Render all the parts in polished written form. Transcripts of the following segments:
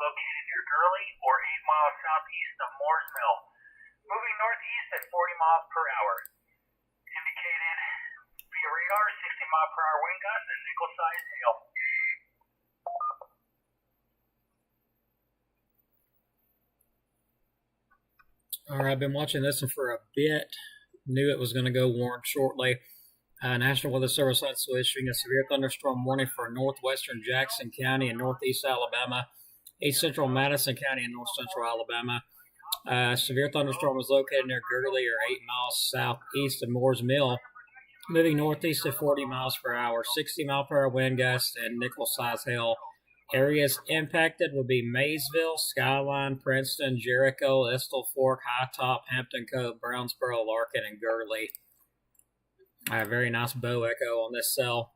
located near Gurley or 8 miles southeast of Moore's Mill. Moving northeast at 40 miles per hour. Indicated via radar 60-mile-per-hour wind gusts and nickel-sized hail. All right, I've been watching this one for a bit. Knew it was going to go warm shortly. National Weather Service also issuing a severe thunderstorm warning for northwestern Jackson County and northeast Alabama, east central Madison County and north central Alabama. Severe thunderstorm was located near Gurley or 8 miles southeast of Moore's Mill, moving northeast at 40 miles per hour, 60-mile-per-hour wind gusts, and nickel-sized hail. Areas impacted would be Maysville, Skyline, Princeton, Jericho, Estill Fork, High Top, Hampton Cove, Brownsboro, Larkin, and Gurley. Very nice bow echo on this cell.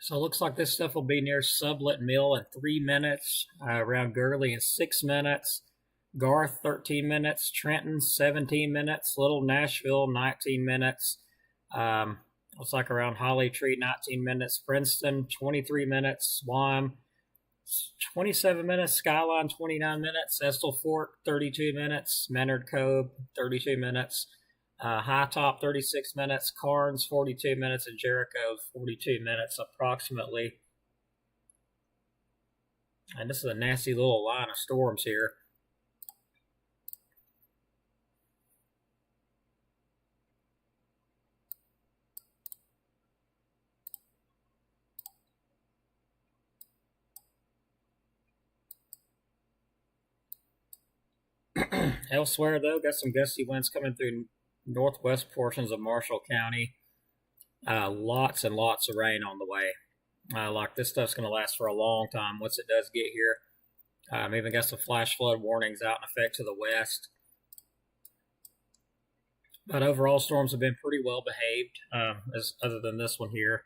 So it looks like this stuff will be near Sublet Mill in 3 minutes, around Gurley in 6 minutes, Garth 13 minutes, Trenton 17 minutes, Little Nashville 19 minutes, looks like around Holly Tree 19 minutes, Princeton 23 minutes, Swan 27 minutes, Skyline 29 minutes, Estill Fork 32 minutes, Menard Cove 32 minutes, High Top 36 minutes, Carnes 42 minutes, and Jericho 42 minutes approximately. And this is a nasty little line of storms here. Elsewhere, though, got some gusty winds coming through northwest portions of Marshall County. Lots and lots of rain on the way. Like this stuff's going to last for a long time once it does get here. Even got some flash flood warnings out in effect to the west. But overall, storms have been pretty well behaved, other than this one here.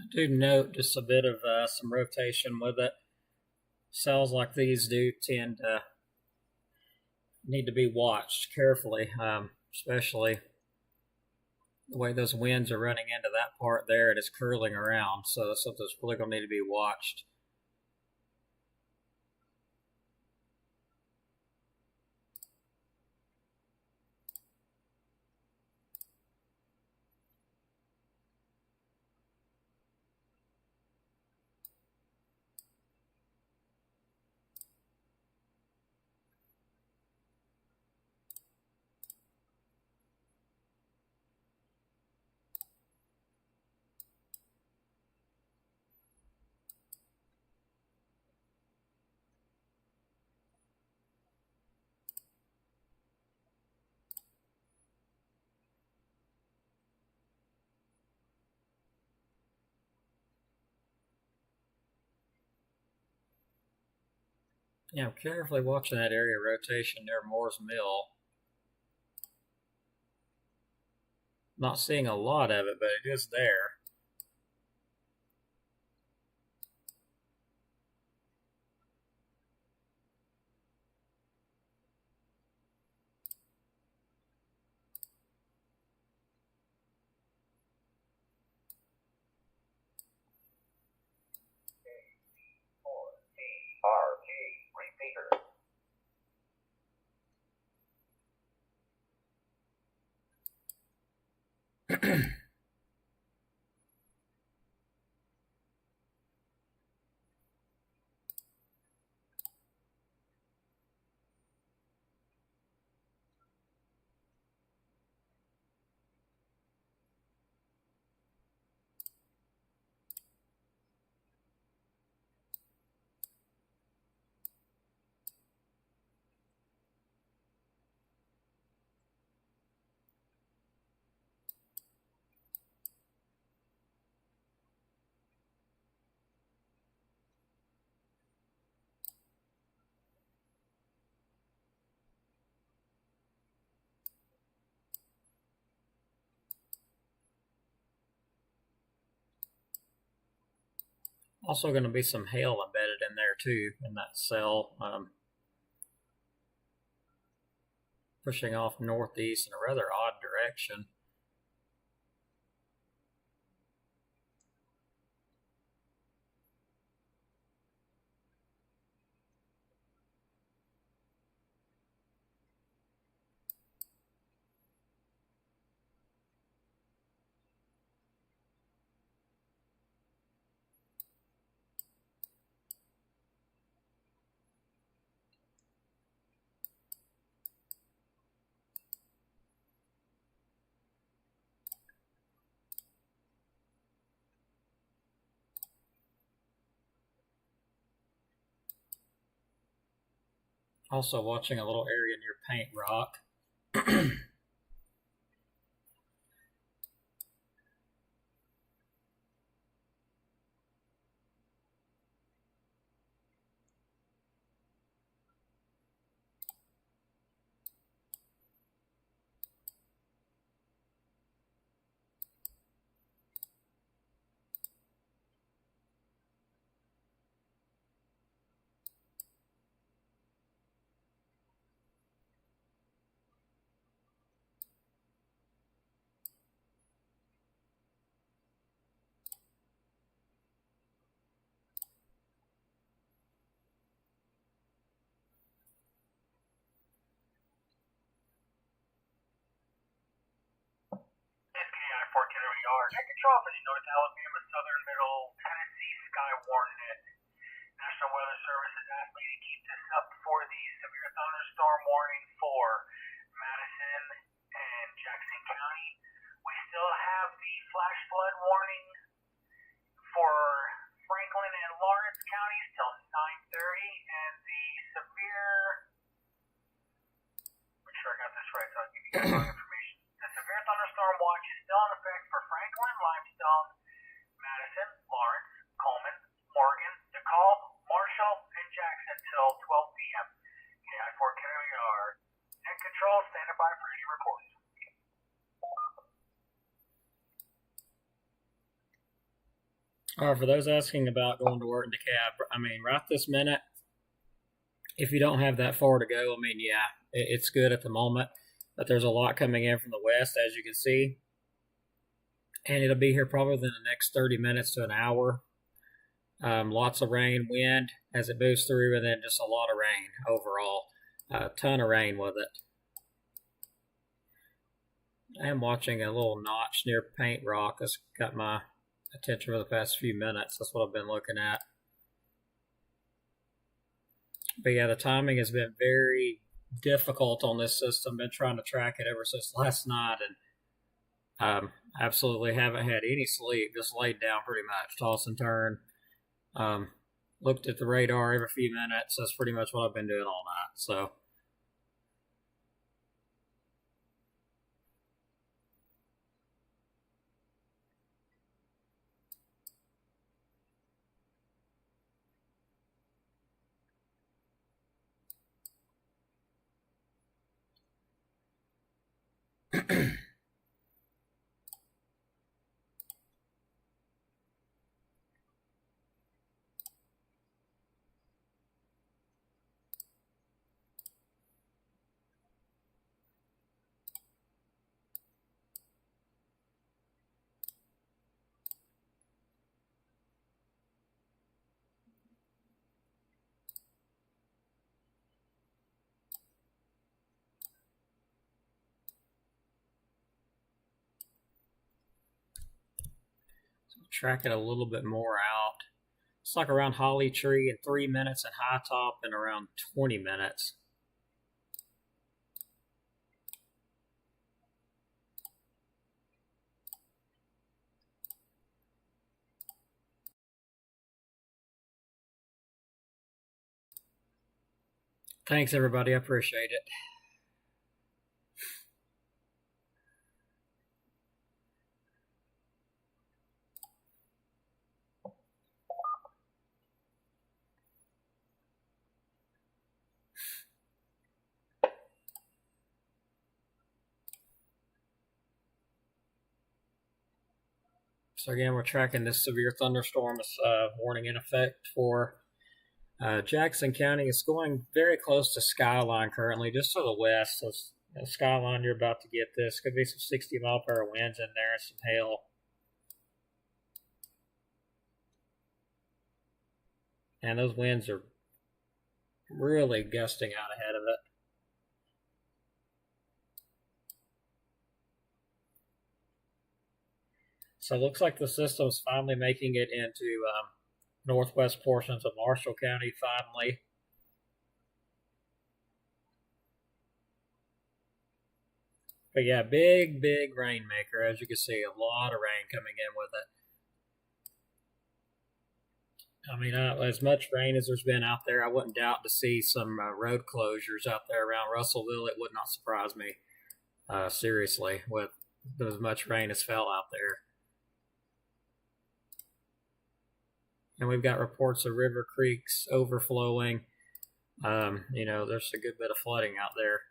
I do note just a bit of some rotation with it. Cells like these do tend to need to be watched carefully, especially the way those winds are running into that part there and it's curling around. So that's something that's really going to need to be watched. Yeah, I'm carefully watching that area rotation near Moore's Mill. Not seeing a lot of it, but it is there. Repeater. Also going to be some hail embedded in there too, in that cell, pushing off northeast in a rather odd direction. Also watching a little area near Paint Rock. SKI 4KWR. Net control for the North Alabama, Southern Middle Tennessee Sky Warning. National Weather Service has asked me to keep this up for the severe thunderstorm warning for Madison and Jackson County. We still have the flash flood warning for Franklin and Lawrence counties till 9:30, and the severe. Make sure I got this right so I'll give you the wrong information. The severe thunderstorm watch is still in effect for Franklin, Limestone, Madison, Lawrence, Coleman, Morgan, DeKalb, Marshall, and Jackson till 12 p.m. KI4 KWR. Net control, stand by for any reports. All right, for those asking about going to work in DeKalb, I mean, right this minute, if you don't have that far to go, I mean, yeah, it's good at the moment, but there's a lot coming in from the west, as you can see, and it'll be here probably within the next 30 minutes to an hour. Lots of rain, wind as it moves through, and then just a lot of rain overall. A ton of rain with it. I am watching a little notch near Paint Rock that's got my attention for the past few minutes. That's what I've been looking at. But yeah, the timing has been very difficult on this system. Been trying to track it ever since last night, and absolutely haven't had any sleep. Just laid down pretty much, toss and turn. Looked at the radar every few minutes. That's pretty much what I've been doing all night. So. track it a little bit more out. It's like around Holly Tree in 3 minutes and High Top in around 20 minutes. Thanks, everybody. I appreciate it. So again, we're tracking this severe thunderstorm warning in effect for Jackson County. It's going very close to Skyline currently, just to the west. So Skyline, you're about to get this. Could be some 60-mile-per-hour winds in there and some hail. And those winds are really gusting out ahead of it. So it looks like the system's finally making it into northwest portions of Marshall County finally. But yeah, big rainmaker. As you can see, a lot of rain coming in with it. I mean, as much rain as there's been out there, I wouldn't doubt to see some road closures out there around Russellville. It would not surprise me, seriously, with as much rain as fell out there. And we've got reports of river creeks overflowing. You know, there's a good bit of flooding out there.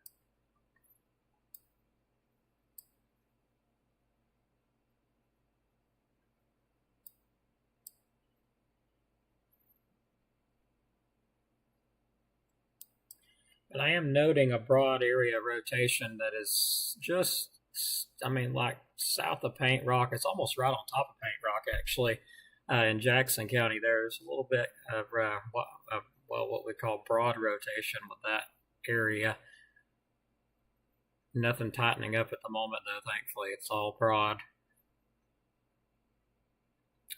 But I am noting a broad area rotation that is just, I mean, like south of Paint Rock. It's almost right on top of Paint Rock, actually. In Jackson County, there's a little bit of, what we call broad rotation with that area. Nothing tightening up at the moment, though, thankfully. It's all broad.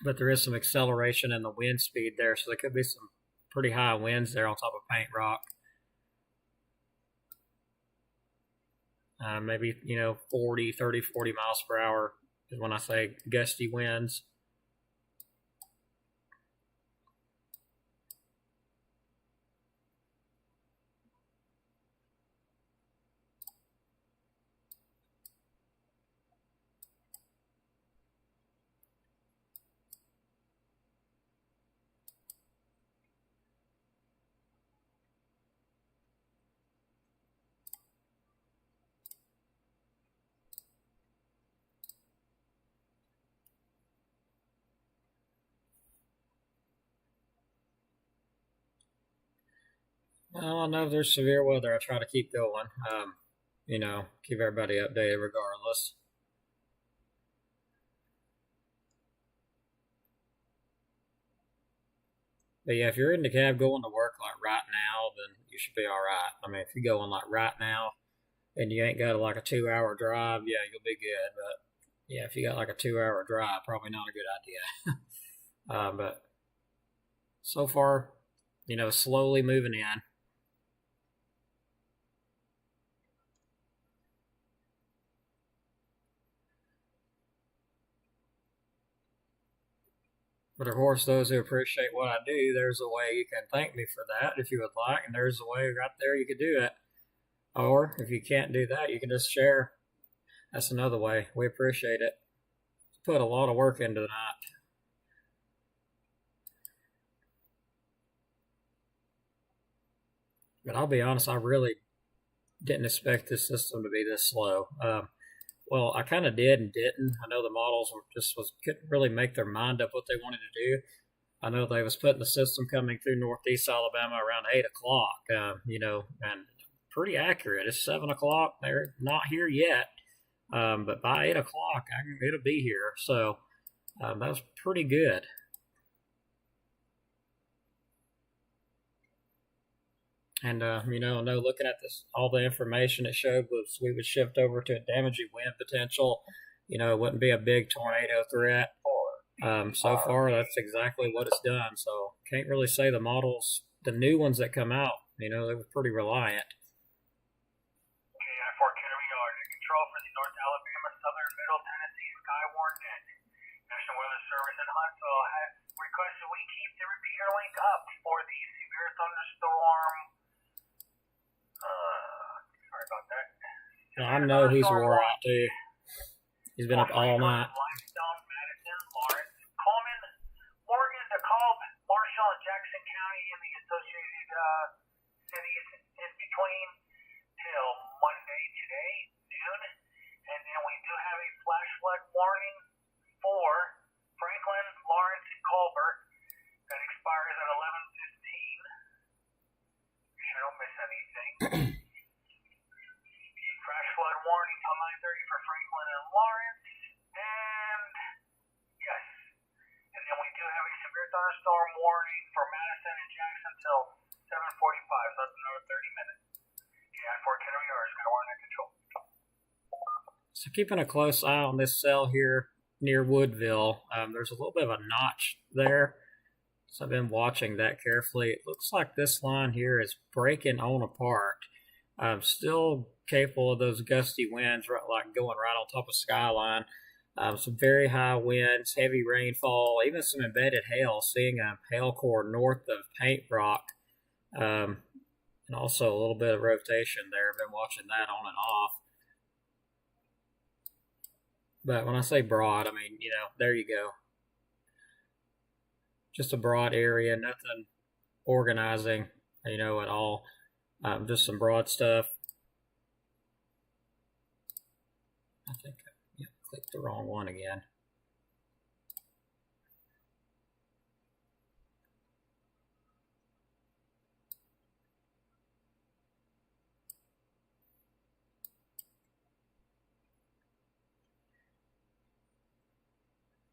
But there is some acceleration in the wind speed there, so there could be some pretty high winds there on top of Paint Rock. Maybe, 40 miles per hour is when I say gusty winds. Well, I know if there's severe weather, I try to keep going. Keep everybody updated regardless. But yeah, if you're in the cab going to work like right now, then you should be all right. I mean, if you're going like right now and you ain't got like a 2-hour drive, yeah, you'll be good. But yeah, if you got like a 2-hour drive, probably not a good idea. But so far, slowly moving in. But of course, those who appreciate what I do, there's a way you can thank me for that if you would like, and there's a way right there you could do it. Or if you can't do that, you can just share. That's another way. We appreciate it. Put a lot of work into that. But I'll be honest, I really didn't expect this system to be this slow. Well, I kind of did and didn't. I know the models couldn't really make their mind up what they wanted to do. I know they was putting the system coming through northeast Alabama around 8 o'clock, and pretty accurate. It's 7 o'clock. They're not here yet, but by 8 o'clock, it'll be here. So that was pretty good. And, looking at this, all the information it showed was we would shift over to a damaging wind potential. It wouldn't be a big tornado threat. So far, that's exactly what it's done. So can't really say the models, the new ones that come out, they were pretty reliant. Okay, I-4 Kennedy Yard. Control for the North Alabama, Southern Middle Tennessee Skywarn Net. National Weather Service in Huntsville has requested we keep the repeater link up for the severe thunderstorm. Sorry about that. I know he's wore out too. He's been up all night. Limestone, Madison, Lawrence, Coleman, Morgan, DeKalb, Marshall, and Jackson County in the associated cities in between till Monday today, noon. And then we do have a flash flood warning for Franklin, Lawrence, and Colbert that expires at 11:15. I don't miss anything. Flash flood warning till 9:30 for Franklin and Lawrence. And yes. And then we do have a severe thunderstorm warning for Madison and Jackson till 7:45, so that's another 30 minutes. Yeah, I-4 Kennedy Yard, Skywarn Net Control. So keeping a close eye on this cell here near Woodville. There's a little bit of a notch there. So I've been watching that carefully. It looks like this line here is breaking on apart. Still capable of those gusty winds, like going right on top of skyline. Some very high winds, heavy rainfall, even some embedded hail. Seeing a hail core north of Paint Rock, and also a little bit of rotation there. I've been watching that on and off. But when I say broad, I mean, there you go. Just a broad area, nothing organizing, at all. Just some broad stuff. I think I clicked the wrong one again.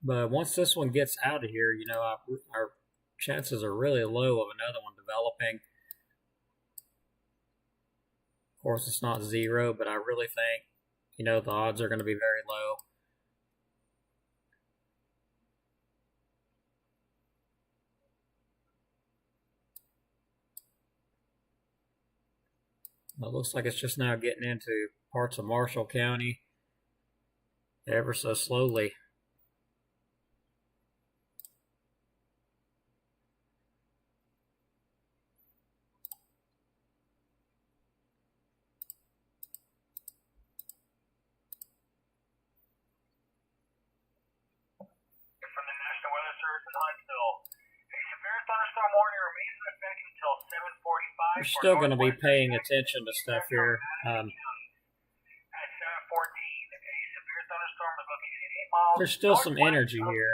But once this one gets out of here, our chances are really low of another one developing. Of course, it's not zero, but I really think, the odds are going to be very low. It looks like it's just now getting into parts of Marshall County ever so slowly. We're still going to be paying attention to stuff here. There's still some energy here.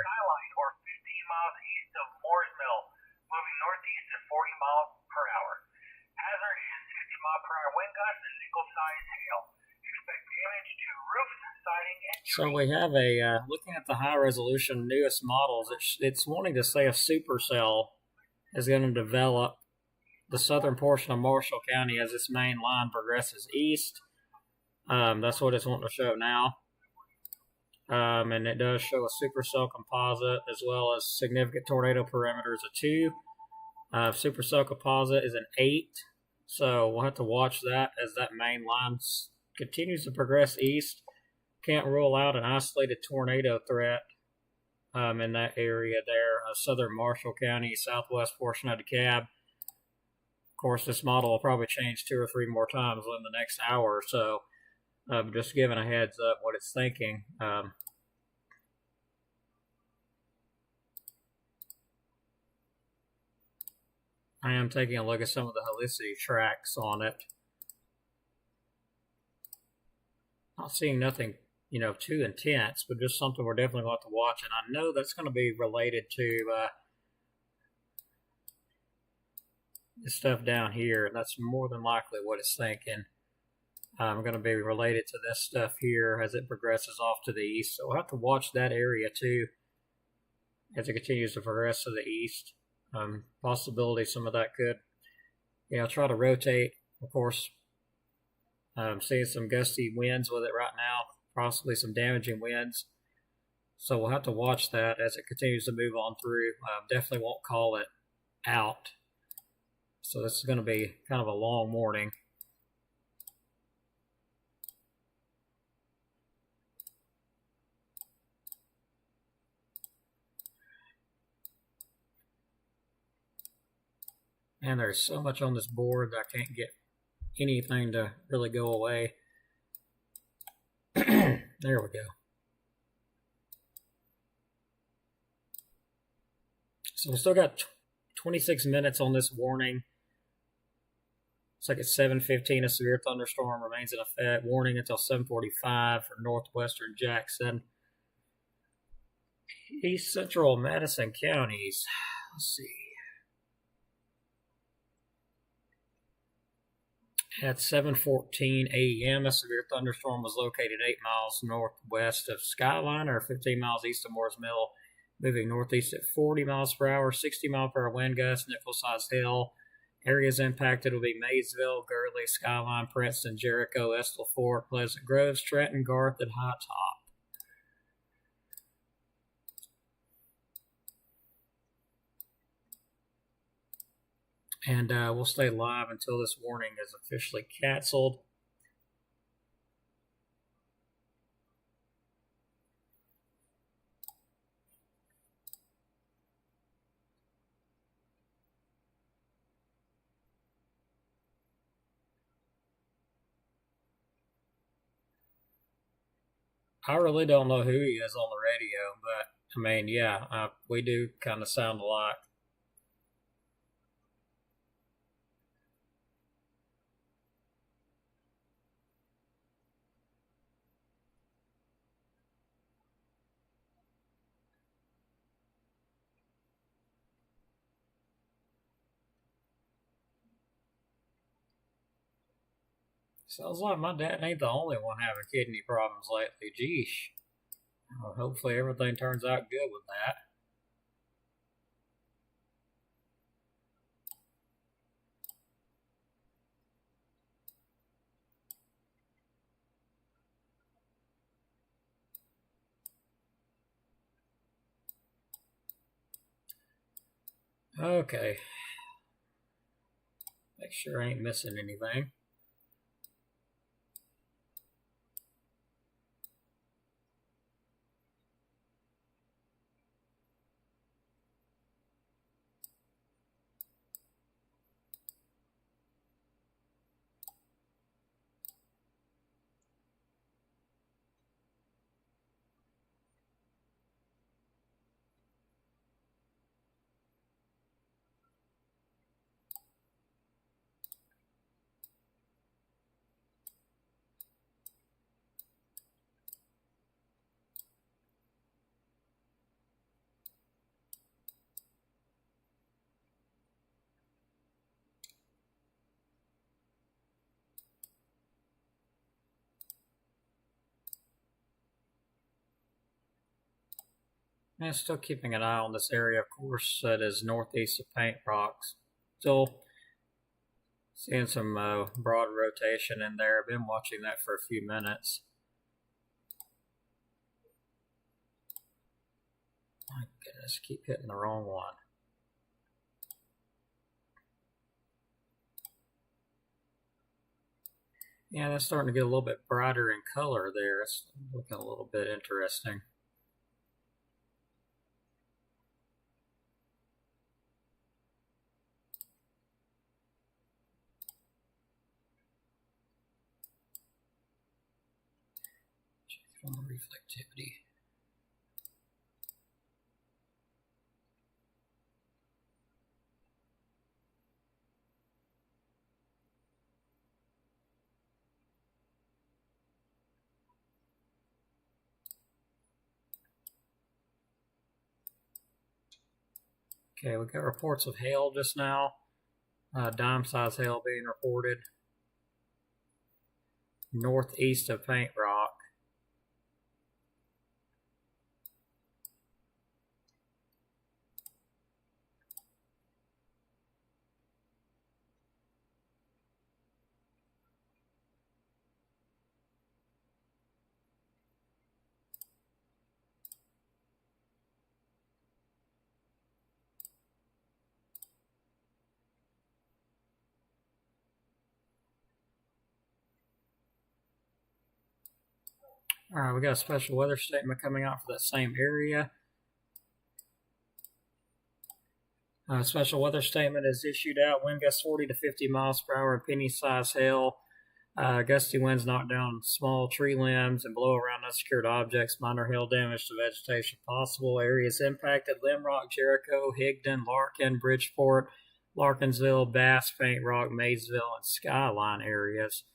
Moving northeast at 40 miles per hour. Hazard is 60 mile per hour wind gusts and nickel-sized hail. Expect damage to roofs, siding, and trees. So we have looking at the high-resolution newest models, it's wanting to say a supercell is going to develop the southern portion of Marshall County as its main line progresses east. That's what it's wanting to show now. And it does show a supercell composite as well as significant tornado perimeters of 2. Supercell composite is an 8. So we'll have to watch that as that main line continues to progress east. Can't rule out an isolated tornado threat in that area there, southern Marshall County, southwest portion of DeKalb. Of course, this model will probably change 2 or 3 more times in the next hour or so. Just giving a heads up what it's thinking. I am taking a look at some of the helicity tracks on it. Not seeing nothing, too intense, but just something we're definitely going to have to watch. And I know that's going to be related to this stuff down here. And that's more than likely what it's thinking. Going to be related to this stuff here as it progresses off to the east. So we'll have to watch that area too as it continues to progress to the east. Possibility some of that could, try to rotate. Of course, seeing some gusty winds with it right now, possibly some damaging winds. So we'll have to watch that as it continues to move on through. Definitely won't call it out. So this is going to be kind of a long morning. And there's so much on this board that I can't get anything to really go away. There we go. So we still got 26 minutes on this warning. It's like at 7:15, a severe thunderstorm remains in effect. Warning until 7:45 for northwestern Jackson, east central Madison counties. Let's see. At 7:14 a.m., a severe thunderstorm was located 8 miles northwest of Skyline, or 15 miles east of Moores Mill, moving northeast at 40 miles per hour, 60 mile per hour wind gusts, nickel-sized hail. Areas impacted will be Maysville, Gurley, Skyline, Princeton, Jericho, Estill Fort, Pleasant Groves, Trenton, Garth, and High Top. And we'll stay live until this warning is officially canceled. I really don't know who he is on the radio, but I mean, yeah, we do kind of sound alike. Sounds like my dad ain't the only one having kidney problems lately. Geesh. Well, hopefully everything turns out good with that. Okay. Make sure I ain't missing anything. And still keeping an eye on this area, of course, that is northeast of Paint Rocks. Still seeing some broad rotation in there. I've been watching that for a few minutes. My goodness, keep hitting the wrong one. Yeah, that's starting to get a little bit brighter in color there. It's looking a little bit interesting. Check on the reflectivity. Okay, we got reports of hail just now. Dime-sized hail being reported northeast of Paint Rock. All right, we got a special weather statement coming out for that same area. Special weather statement is issued out. Wind gusts 40 to 50 miles per hour and penny-sized hail. Gusty winds knock down small tree limbs and blow around unsecured objects. Minor hail damage to vegetation possible. Areas impacted: Limrock, Jericho, Higdon, Larkin, Bridgeport, Larkinsville, Bass, Paint Rock, Maysville, and Skyline areas.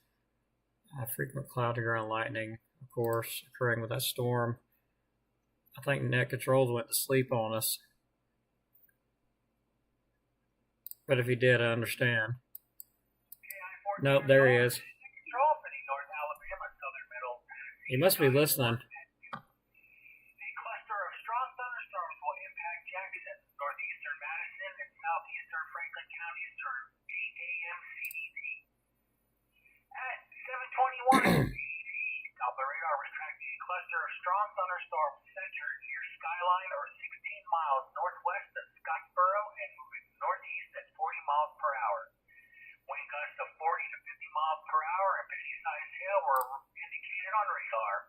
Frequent cloudy ground lightning, of course, occurring with that storm. I think net controls went to sleep on us. But if he did, I understand. Nope, there he is. He must be listening. A cluster of strong thunderstorms will impact Jackson, northeastern Madison, and southeastern Franklin counties during 8 a.m. CDT. At 7:21 CDT, Doppler radar was tracking a cluster of strong thunderstorms centered near Skyline or 16 miles northwest of Scottsboro and moving northeast at 40 miles per hour. Wind gusts of 40 to 50 miles per hour and penny-sized hail were indicated on radar.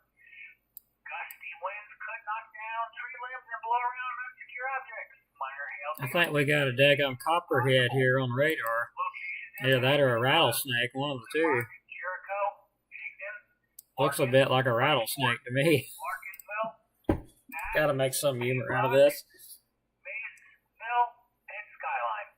Gusty winds could knock down tree limbs and blow around unsecure objects. Minor hail. I think we got a daggum copperhead here on radar. Either that or a rattlesnake, one of the two. Jericho, Higdon, Looks a bit like a rattlesnake to me. Larkinsville, Gotta make some humor out of this. Maysville, and Skyline.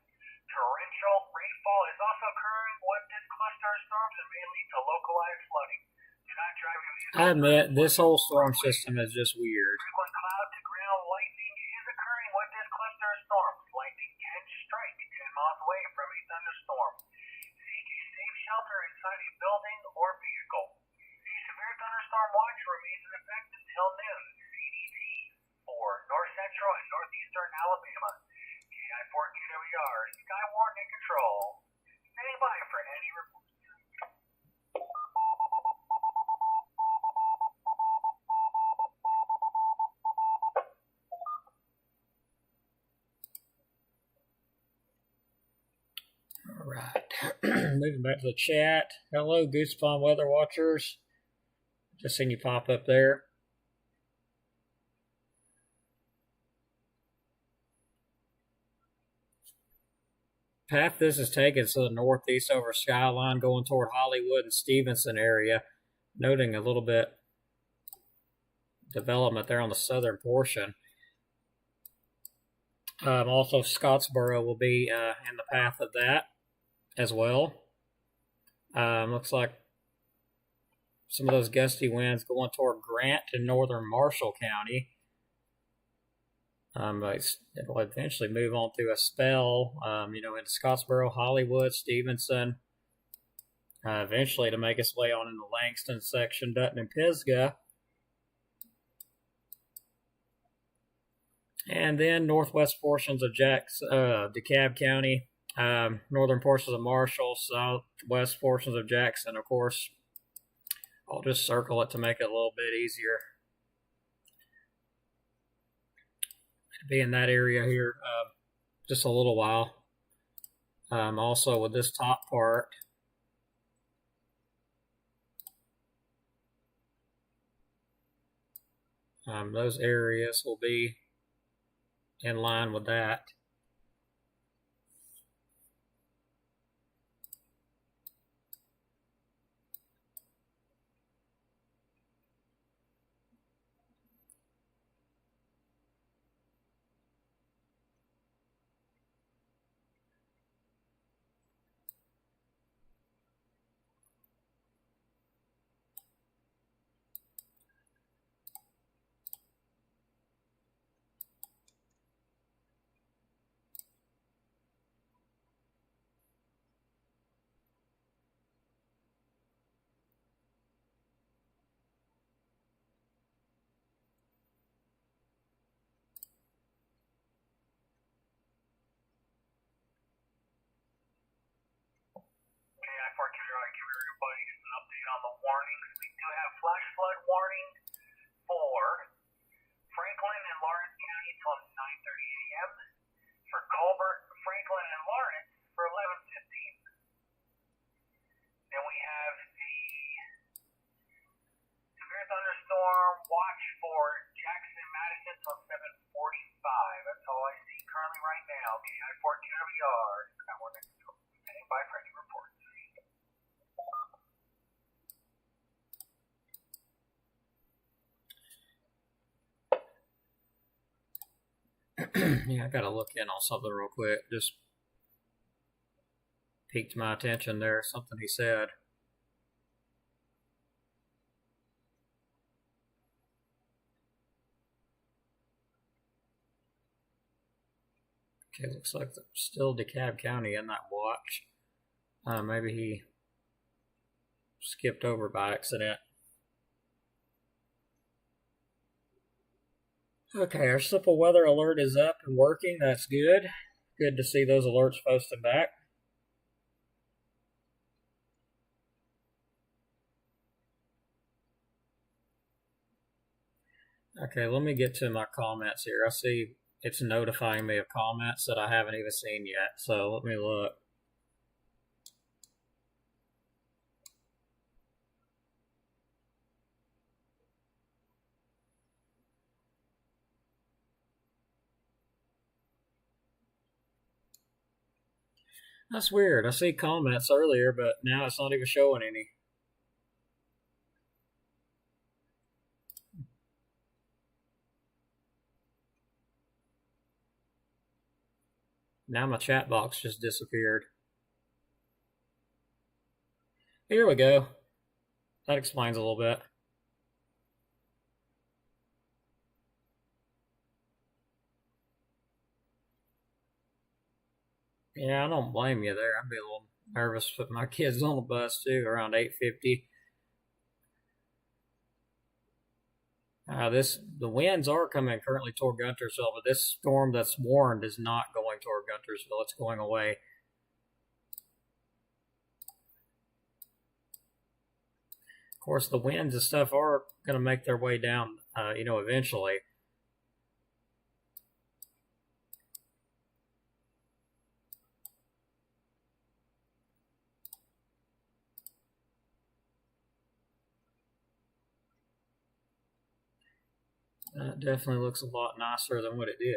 Torrential rainfall is also occurring with this cluster of storms and may lead to localized flooding. Do not drive in these. I admit, this whole storm system is just weird. Frequent cloud-to-ground lightning is occurring with this cluster of storms. Lightning can strike 10 miles away from a thunderstorm. Seek a safe shelter inside a building or vehicle. A severe thunderstorm watch remains in effect until noon. CDT for north central and northeastern Alabama. KI4QWR, Sky Warning Control. Standing by for any reports. All right. Moving back to the chat. Hello, Goose Pond Weather Watchers. Just seen you pop up there. Path this is taken to the northeast over Skyline, going toward Hollywood and Stevenson area. Noting a little bit development there on the southern portion. Also, Scottsboro will be in the path of that as well. Looks like some of those gusty winds going toward Grant and northern Marshall County. It'll eventually move on through a spell, into Scottsboro, Hollywood, Stevenson. Eventually to make its way on into Langston section, Dutton, and Pisgah. And then northwest portions of DeKalb County, northern portions of Marshall, southwest portions of Jackson. Of course, I'll just circle it to make it a little bit easier. It'll be in that area here just a little while. Also with this top part, those areas will be in line with that. On the warnings, we do have flash flood warning for Franklin and Lawrence County till 9:30 a.m. For Colbert, Franklin, and Lawrence for 11:15. Then we have the severe thunderstorm right now. Meeting I-14 WR. Sky 1 control. Standing by for any reports. Yeah, I gotta look in on something real quick. Just piqued my attention there. Something he said. Okay, looks like still DeKalb County in that watch. Maybe he skipped over by accident. Okay, our simple weather alert is up and working. That's good. Good to see those alerts posted back. Okay, let me get to my comments here. I see it's notifying me of comments that I haven't even seen yet. So let me look. That's weird. I see comments earlier, but now it's not even showing any. Now my chat box just disappeared. Here we go. That explains a little bit. Yeah, I don't blame you there. I'd be a little nervous putting my kids on the bus too around 8:50. The winds are coming currently toward Guntersville, but this storm that's warned is not going toward Guntersville. It's going away. Of course, the winds and stuff are going to make their way down, eventually. That definitely looks a lot nicer than what it did.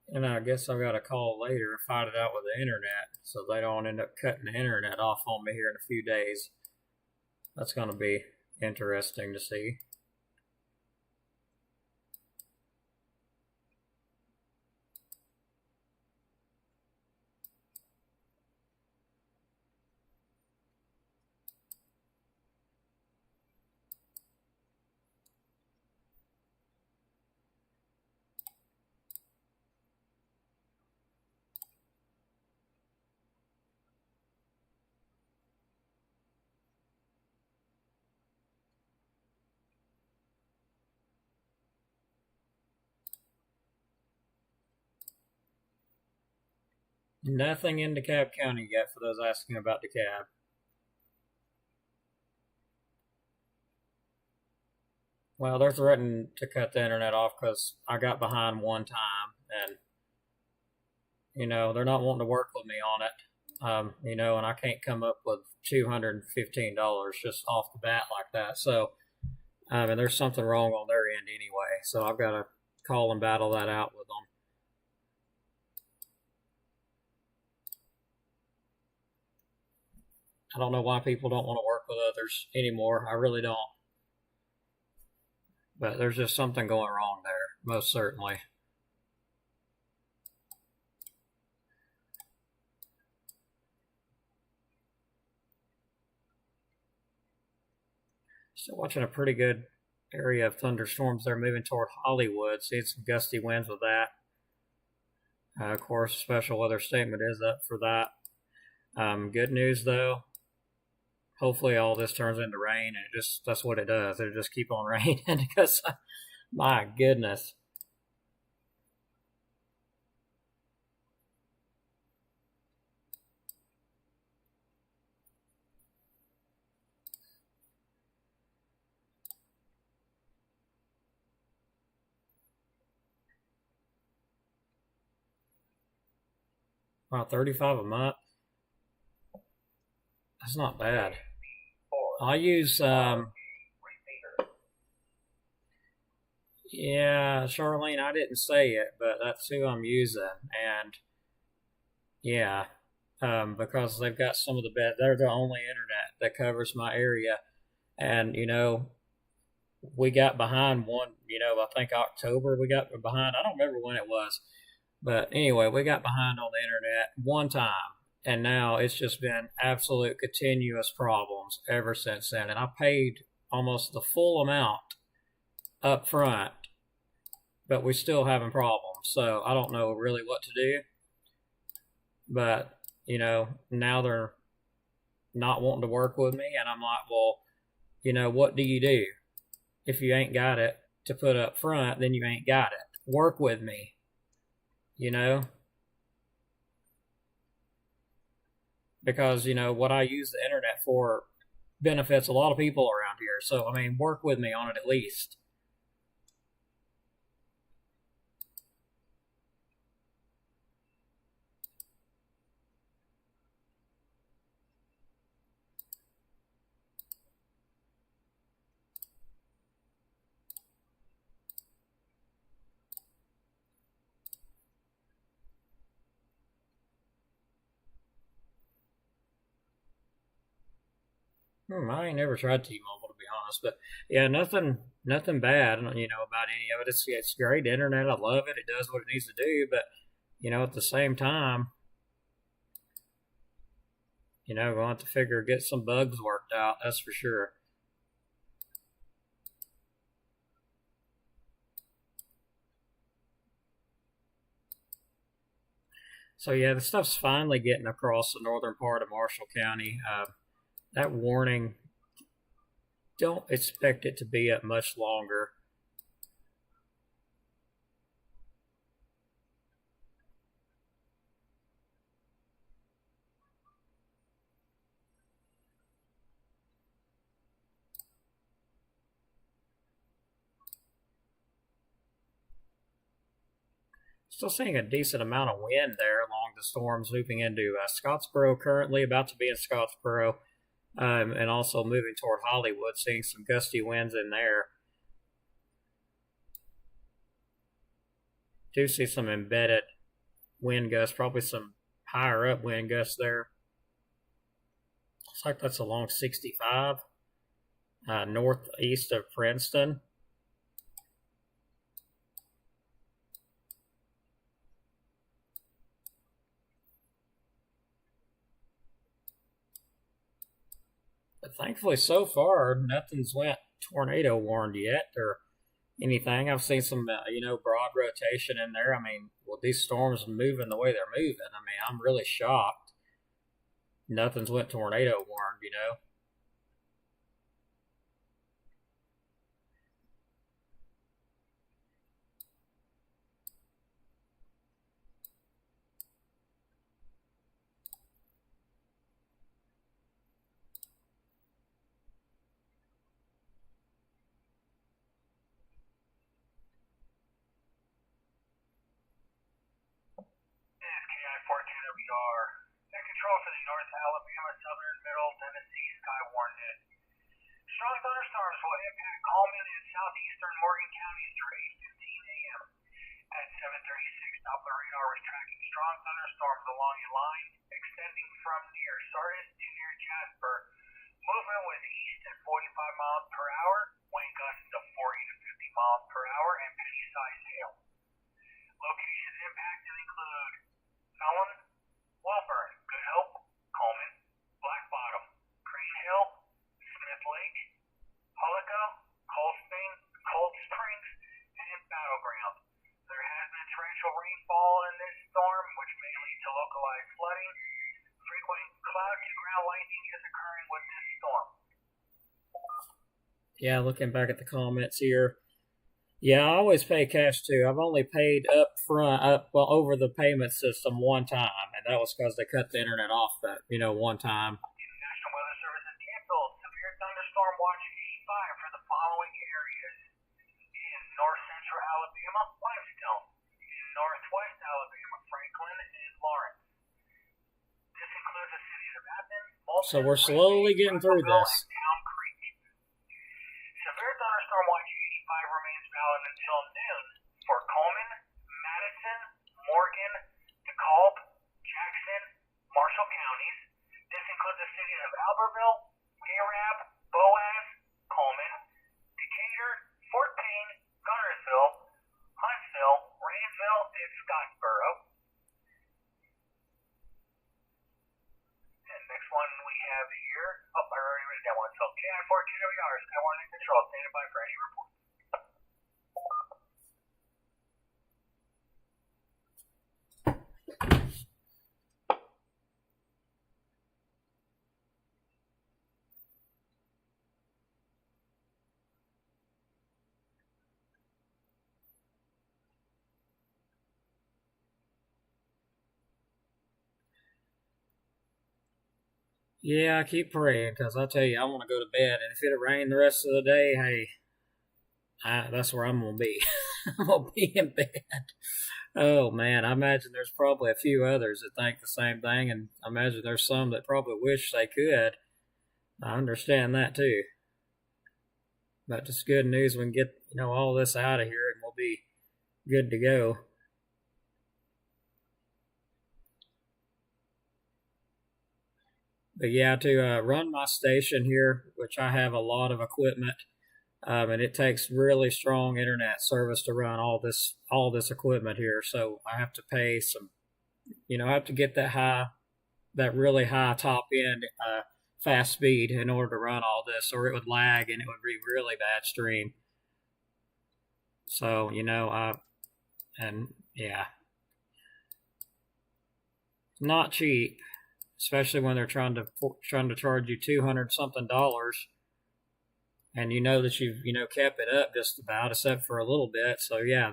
And I guess I've got to call later and fight it out with the internet so they don't end up cutting the internet off on me here in a few days. That's going to be interesting to see. Nothing in DeKalb County yet for those asking about DeKalb. Well, they're threatening to cut the internet off because I got behind one time, and they're not wanting to work with me on it. And I can't come up with $215 just off the bat like that. So, and there's something wrong on their end anyway. So I've got to call and battle that out with them. I don't know why people don't want to work with others anymore. I really don't. But there's just something going wrong there, most certainly. Still watching a pretty good area of thunderstorms. They're moving toward Hollywood. Seeing some gusty winds with that. Of course, special weather statement is up for that. Good news though. Hopefully all this turns into rain, and that's what it does. It'll just keep on raining because, my goodness. Wow, 35 a month. That's not bad. I use yeah, Charlene. I didn't say it, but that's who I'm using, and yeah, because they've got some of the best. They're the only internet that covers my area, and we got behind one. I think October we got behind. I don't remember when it was, but anyway, we got behind on the internet one time, and now it's just been absolute continuous problems ever since then. And I paid almost the full amount up front, but we're still having problems. So I don't know really what to do. But, now they're not wanting to work with me. And I'm like, well, what do you do? If you ain't got it to put up front, then you ain't got it. Work with me, because, what I use the internet for benefits a lot of people around here. So, I mean, work with me on it at least. I ain't never tried T-Mobile, to be honest, but yeah, nothing bad, about any of it. It's great internet. I love it. It does what it needs to do, but at the same time, we're going to have to get some bugs worked out. That's for sure. So yeah, the stuff's finally getting across the northern part of Marshall County. That warning, don't expect it to be up much longer. Still seeing a decent amount of wind there along the storms moving into Scottsboro currently, about to be in Scottsboro, and also moving toward Hollywood, seeing some gusty winds in there. Do see some embedded wind gusts, probably some higher up wind gusts there. Looks like that's along 65, northeast of Princeton. But thankfully, so far, nothing's went tornado warned yet or anything. I've seen some, broad rotation in there. I mean, with these storms moving the way they're moving, I mean, I'm really shocked. Nothing's went tornado warned. KI-42WR. In control for the North Alabama, Southern, Middle Tennessee Sky Warning. Strong thunderstorms will impact Coleman and southeastern Morgan counties through 8:15 a.m. At 7:36, Doppler radar was tracking strong thunderstorms along a line extending from near Sardis to near Jasper. Movement was east at 45 miles per hour, wind gusts of 40 to 50 miles per hour, and penny-sized hail. Locations impacted include Mellon, Welburn, Good Hope, Coleman, Black Bottom, Green Hill, Smith Lake, Hollico, Cold Springs, and Battleground. There has been torrential rainfall in this storm, which may lead to localized flooding. Frequent cloud-to-ground lightning is occurring with this storm. Yeah, looking back at the comments here. Yeah, I always pay cash too. I've only paid over the payment system one time, and that was because they cut the internet off one time. The National Weather Service has canceled severe thunderstorm watch 85 for the following areas: in north central Alabama, Limestone; in northwest Alabama, Franklin and Lawrence; So we're slowly getting through this. Town Creek. Severe thunderstorm watch 85 remains valid until noon for Coleman, Madison, Morgan, DeKalb, Jackson, Marshall counties. This includes the cities of Albertville, Arab, Boaz, Coleman, Decatur, Fort Payne, Gunnersville, Huntsville, Rainsville, and Scottsboro. And next one we have here. Oh, I already read that one. So KI4 QWR, Sky Warning Control, standing by for any report. Yeah, I keep praying because I tell you, I want to go to bed. And if it rained the rest of the day, hey, that's where I'm going to be. I'm going to be in bed. Oh, man, I imagine there's probably a few others that think the same thing. And I imagine there's some that probably wish they could. I understand that too. But it's good news we can get, all this out of here and we'll be good to go. But yeah, to run my station here, which I have a lot of equipment, and it takes really strong internet service to run all this equipment here. So I have to pay some, I have to get that really high top end fast speed in order to run all this, or it would lag and it would be really bad stream. So not cheap, especially when they're trying to charge you $200 something, and that you've kept it up just about, except for a little bit. So yeah,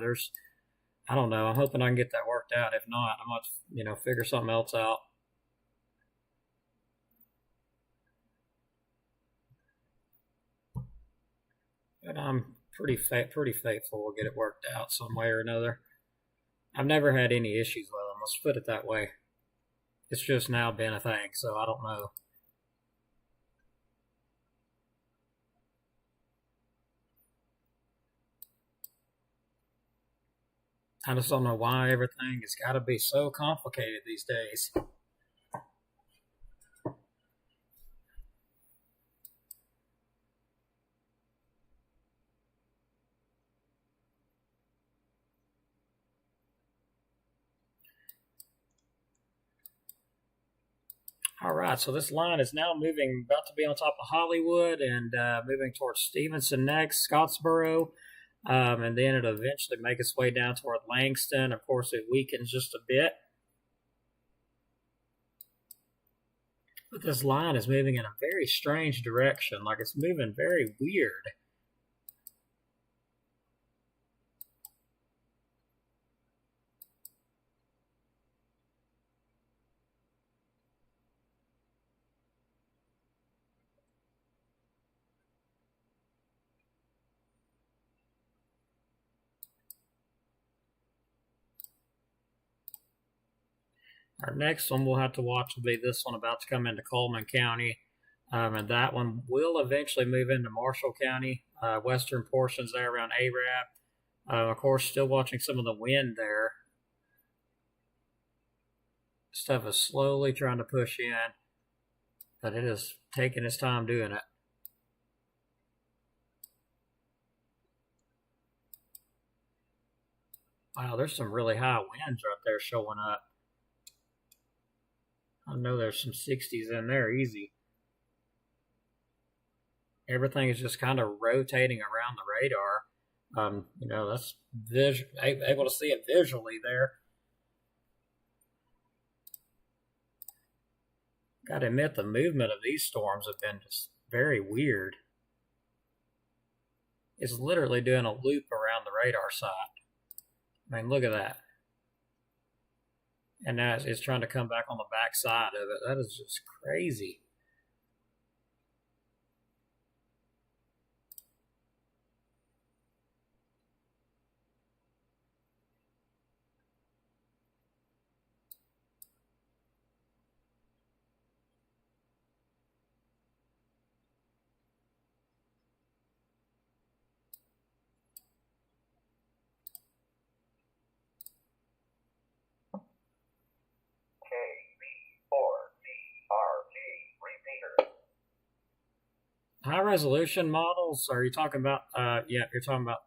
I don't know. I'm hoping I can get that worked out. If not, I might figure something else out. But I'm pretty faithful we'll get it worked out some way or another. I've never had any issues with them. Let's put it that way. It's just now been a thing, so I don't know. I just don't know why everything has got to be so complicated these days. All right, so this line is now moving, about to be on top of Hollywood and moving towards Stevenson next, Scottsboro, and then it'll eventually make its way down toward Langston. Of course, it weakens just a bit. But this line is moving in a very strange direction, like it's moving very weird. Our next one we'll have to watch will be this one about to come into Coleman County. And that one will eventually move into Marshall County, western portions there around Arab. Of course, still watching some of the wind there. Stuff is slowly trying to push in, but it is taking its time doing it. Wow, there's some really high winds right there showing up. I know there's some 60s in there, easy. Everything is just kind of rotating around the radar. That's able to see it visually there. Gotta admit, the movement of these storms have been just very weird. It's literally doing a loop around the radar side. I mean, look at that. And now it's trying to come back on the back side of it. That is just crazy. high resolution models? Are you talking about? Yeah, you're talking about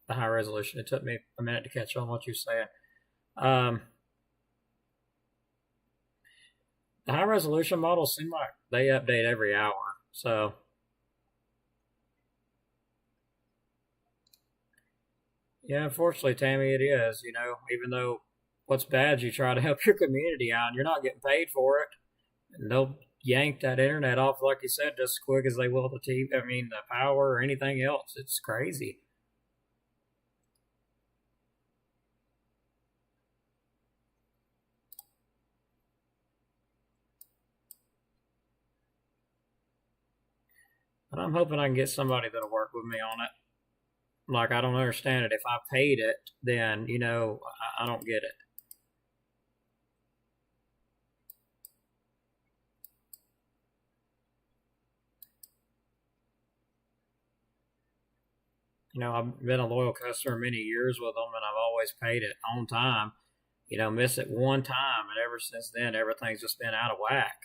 the high resolution. It took me a minute to catch on what you're saying. The high resolution models seem like they update every hour. So, yeah, unfortunately, Tammy, it is. Even though what's bad, is you try to help your community out, and you're not getting paid for it, and they'll yank that internet off, like you said, just as quick as they will the TV. I mean, the power or anything else. It's crazy. But I'm hoping I can get somebody that'll work with me on it. Like, I don't understand it. If I paid it, then, I don't get it. I've been a loyal customer many years with them, and I've always paid it on time. Miss it one time, and ever since then, everything's just been out of whack.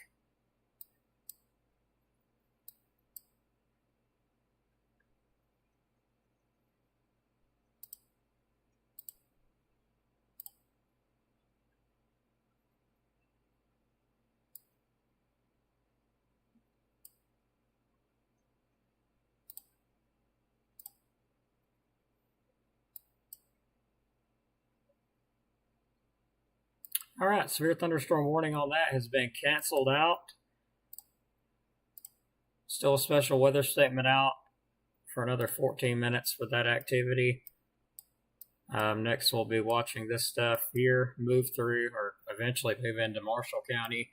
All right, severe thunderstorm warning on that has been canceled out. Still a special weather statement out for another 14 minutes for that activity. Next, we'll be watching this stuff here move through or eventually move into Marshall County.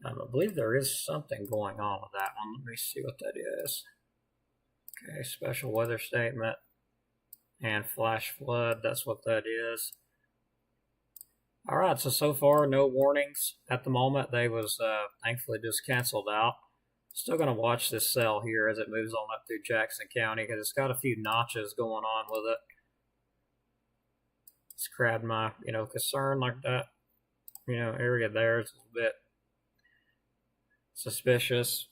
I believe there is something going on with that one. Let me see what that is. Okay, special weather statement and flash flood. That's what that is. All right, so far no warnings at the moment. They was thankfully just canceled out. Still going to watch this cell here as it moves on up through Jackson County because it's got a few notches going on with it. It's grabbed my, concern like that, area there is a bit suspicious.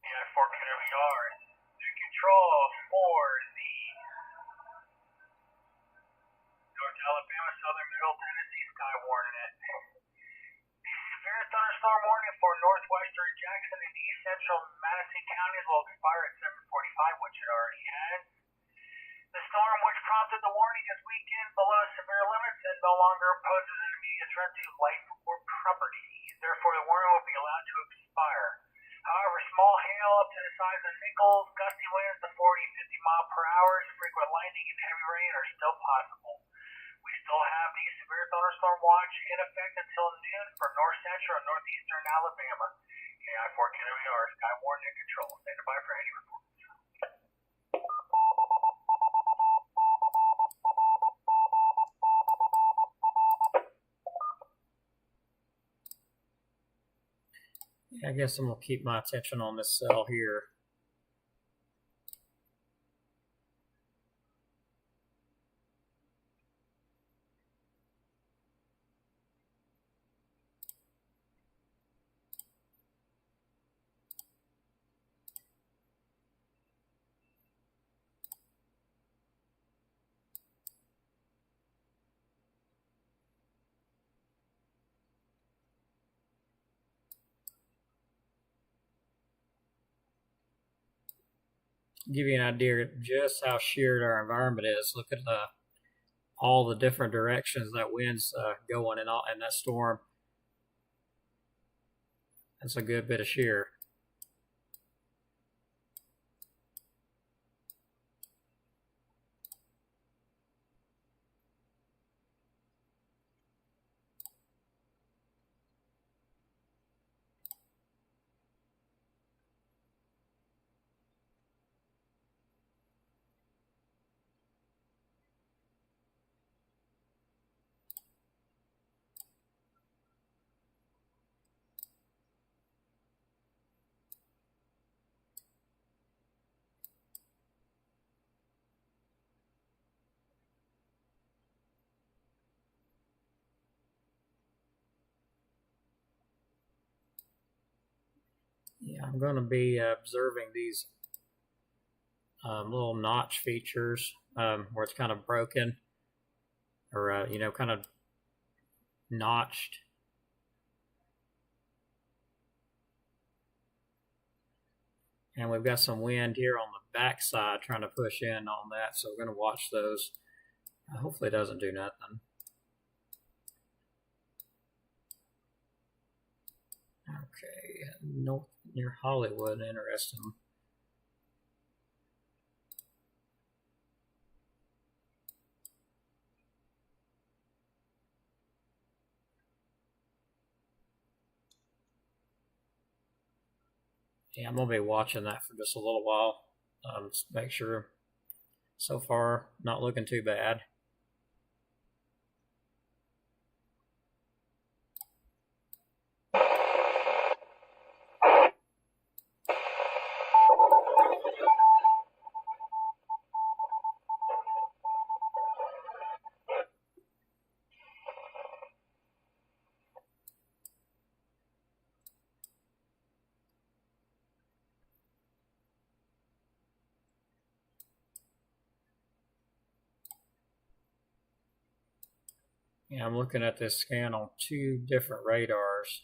Yeah, for Kennedy Yard. New control for the North Alabama, Southern Middle Tennessee sky warning it. The severe thunderstorm warning for northwestern Jackson and east central Madison counties will expire at 7:45, which it already has. The storm, which prompted the warning, is weakened below severe limits and no longer poses an immediate threat to life or property. Therefore, the warning will be allowed to expire. However, small hail up to the size of nickels, gusty winds to 40-50 mile per hour, frequent lightning, and heavy rain are still possible. We still have the severe thunderstorm watch in effect until noon for north central and northeastern Alabama. AI4 KWR, Sky Warning and Control. Stand by for any reports. I guess I'm going to keep my attention on this cell here. Give you an idea just how sheared our environment is. Look at all the different directions that wind's going in that storm. That's a good bit of shear. I'm going to be observing these little notch features where it's kind of broken or, kind of notched. And we've got some wind here on the backside trying to push in on that, so we're going to watch those. Hopefully it doesn't do nothing. Okay, north near Hollywood, interesting. Yeah, I'm going to be watching that for just a little while. Just make sure. So far, not looking too bad. Yeah, I'm looking at this scan on 2 different radars.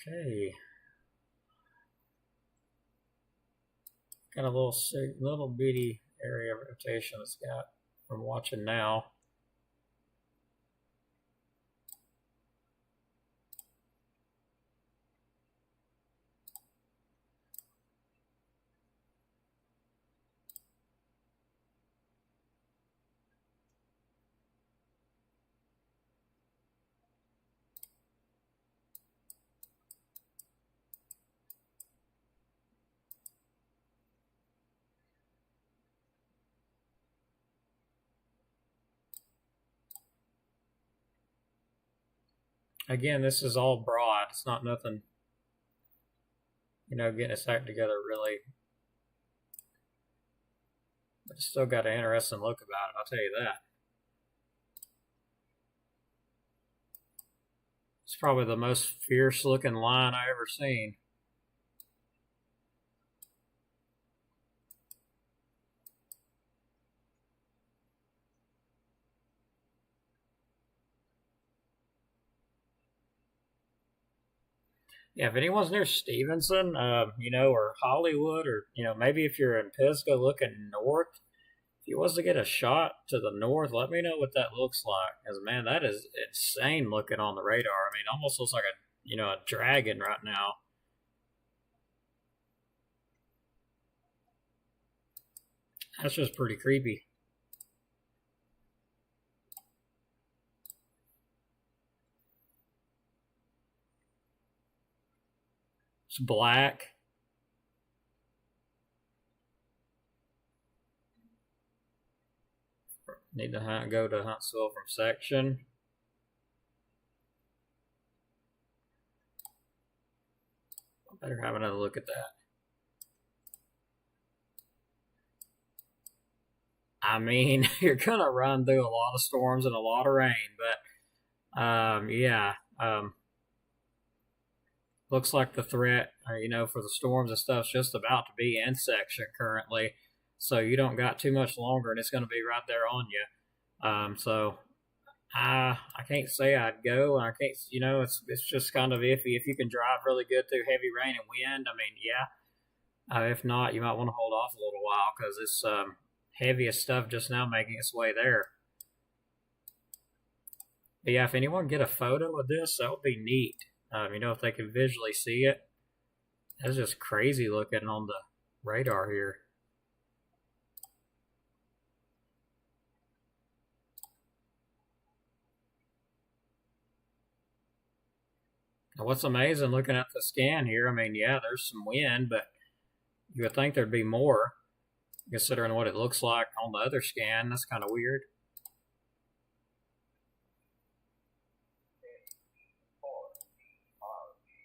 Okay. Got a little bitty area of rotation it's got from watching now. Again, this is all broad. It's not nothing, getting its act together really. But it's still got an interesting look about it, I'll tell you that. It's probably the most fierce looking line I ever seen. Yeah, if anyone's near Stevenson, or Hollywood, or maybe if you're in Pisgah looking north, if you was to get a shot to the north, let me know what that looks like. Because man, that is insane looking on the radar. I mean, almost looks like a dragon right now. That's just pretty creepy. It's black. Need to go to Huntsville from section. I better have another look at that. I mean, you're gonna run through a lot of storms and a lot of rain, but yeah. Looks like the threat, for the storms and stuff's just about to be in section currently. So you don't got too much longer, and it's going to be right there on you. So I can't say I'd go, and I can't, it's just kind of iffy. If you can drive really good through heavy rain and wind, I mean, yeah. If not, you might want to hold off a little while because it's heaviest stuff just now making its way there. But yeah, if anyone get a photo of this, that would be neat. If they can visually see it. That's just crazy looking on the radar here. Now, what's amazing looking at the scan here, I mean, yeah, there's some wind, but you would think there'd be more, considering what it looks like on the other scan. That's kind of weird.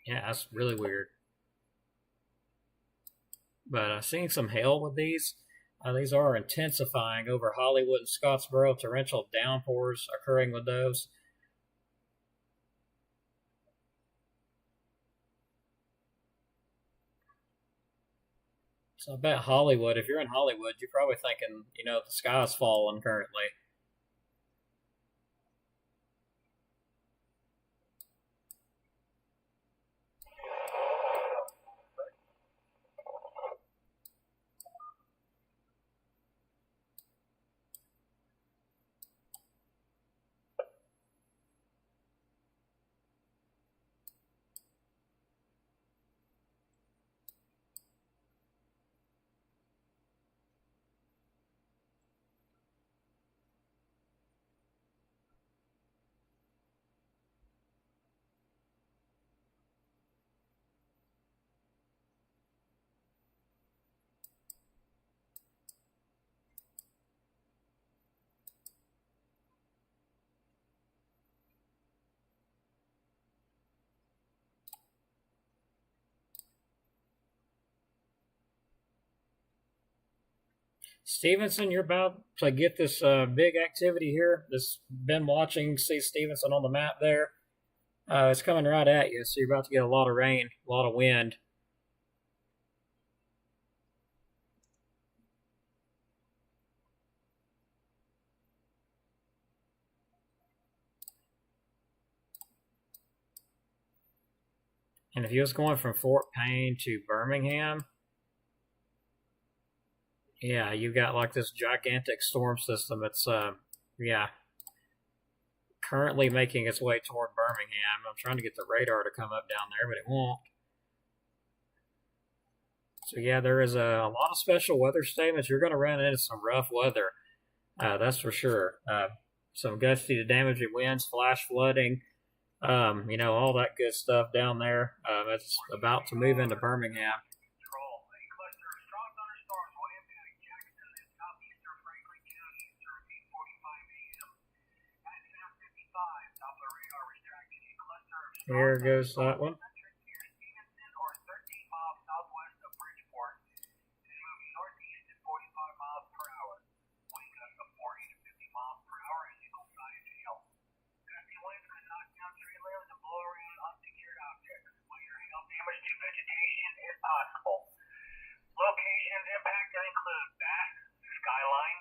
Yeah, that's really weird. but I've seen some hail with these. These are intensifying over Hollywood and Scottsboro. Torrential downpours occurring with those. So I bet Hollywood, if you're in Hollywood, you're probably thinking, the sky's falling currently. Stevenson, you're about to get this big activity here. This been watching, see Stevenson on the map there. It's coming right at you, so you're about to get a lot of rain, a lot of wind. And if you was going from Fort Payne to Birmingham, yeah, you got like this gigantic storm system. It's currently making its way toward Birmingham. I'm trying to get the radar to come up down there, but it won't. So yeah, there is a lot of special weather statements. You're going to run into some rough weather, that's for sure. Some gusty to damaging winds, flash flooding, all that good stuff down there. It's about to move into Birmingham. Here goes that one. Locations impacted include Bath, Skyline,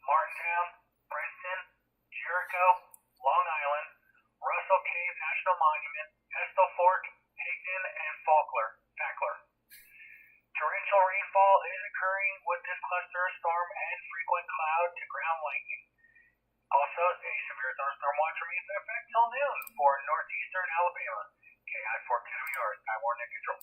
Martintown, Princeton, Jericho, Long Island, Russell Cave National Monument, Estill Fork, Higdon, and Fackler. Torrential rainfall is occurring with this cluster of storm and frequent cloud to ground lightning. Also, a severe thunderstorm watch remains in effect till noon for northeastern Alabama. KI 4 KWR, Sky Warning Control.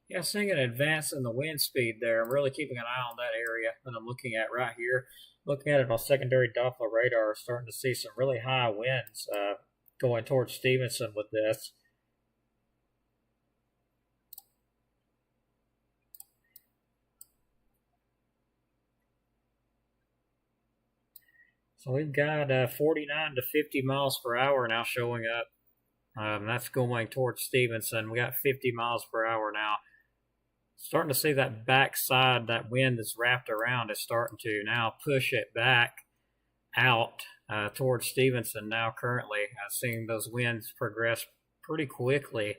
Yeah, seeing an advance in the wind speed there. I'm really keeping an eye on that area that I'm looking at right here. Looking at it on secondary Doppler radar, starting to see some really high winds going towards Stevenson with this. So we've got 49 to 50 miles per hour now showing up. That's going towards Stevenson. We got 50 miles per hour now. Starting to see that backside, that wind that's wrapped around is starting to now push it back out towards Stevenson now currently. Seeing those winds progress pretty quickly.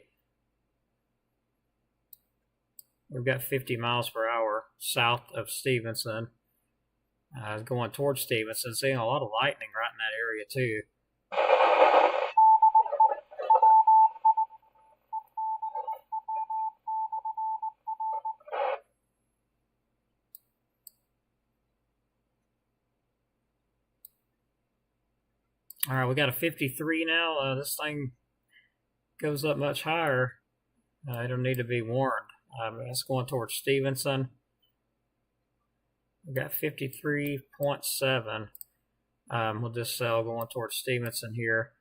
We've got 50 miles per hour south of Stevenson. Going towards Stevenson, seeing a lot of lightning right in that area too. All right, we got a 53 now. This thing goes up much higher. It'll need to be warned. It's going towards Stevenson. We got 53.7 with this cell going towards Stevenson here.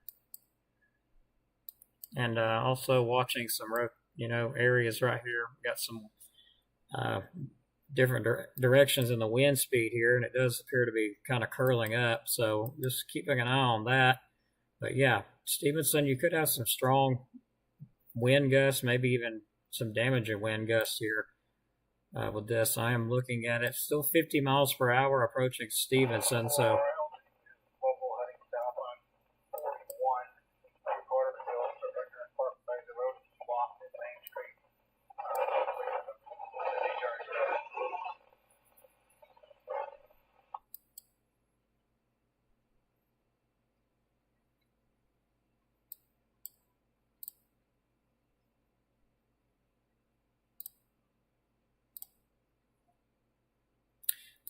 And also watching some areas right here. We got some different directions in the wind speed here, and it does appear to be kind of curling up. So just keeping an eye on that. But yeah, Stevenson, you could have some strong wind gusts, maybe even some damaging wind gusts here with this. I am looking at it, still 50 miles per hour approaching Stevenson. So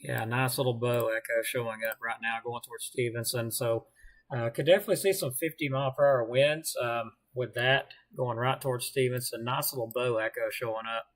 yeah, nice little bow echo showing up right now going towards Stevenson. So could definitely see some 50 mile per hour winds with that going right towards Stevenson. Nice little bow echo showing up.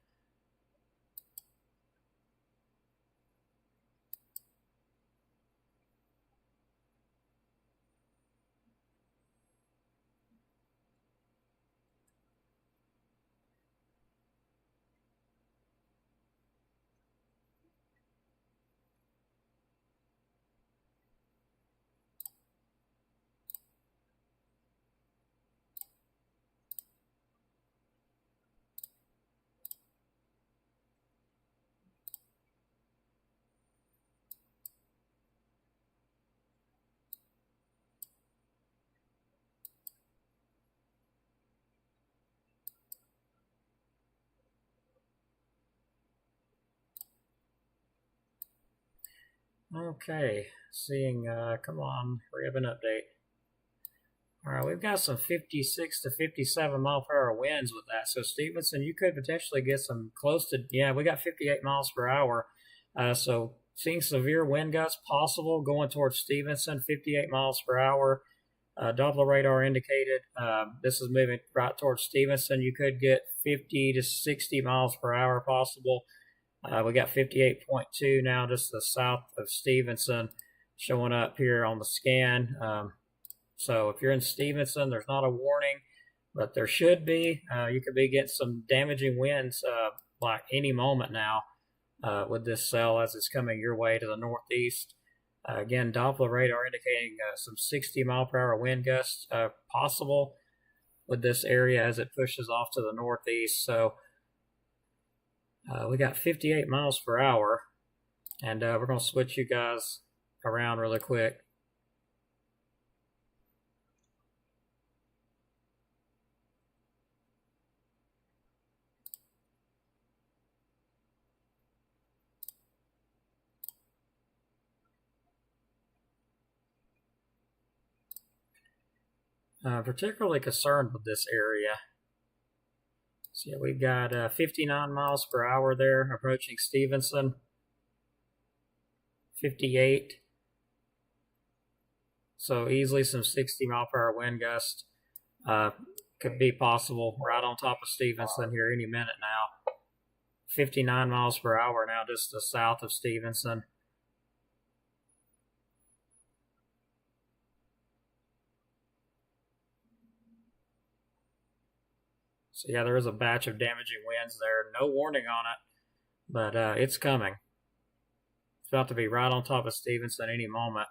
Okay, seeing, come on, hurry up an update. All right, we've got some 56 to 57 mile per hour winds with that. So Stevenson, you could potentially get some close to, yeah, we got 58 miles per hour. So seeing severe wind gusts possible going towards Stevenson, 58 miles per hour. Doppler radar indicated this is moving right towards Stevenson. You could get 50 to 60 miles per hour possible. We got 58.2 now, just the south of Stevenson, showing up here on the scan. So if you're in Stevenson, there's not a warning, but there should be. You could be getting some damaging winds like any moment now with this cell as it's coming your way to the northeast. Again, Doppler radar indicating some 60 mile per hour wind gusts possible with this area as it pushes off to the northeast. So we got 58 miles per hour, and we're going to switch you guys around really quick. Particularly concerned with this area. So yeah, we've got 59 miles per hour there approaching Stevenson. 58. So easily some 60 mile per hour wind gust could be possible right on top of Stevenson here any minute now. 59 miles per hour now, just to the south of Stevenson. So yeah, there is a batch of damaging winds there. No warning on it, but it's coming. It's about to be right on top of Stevenson any moment.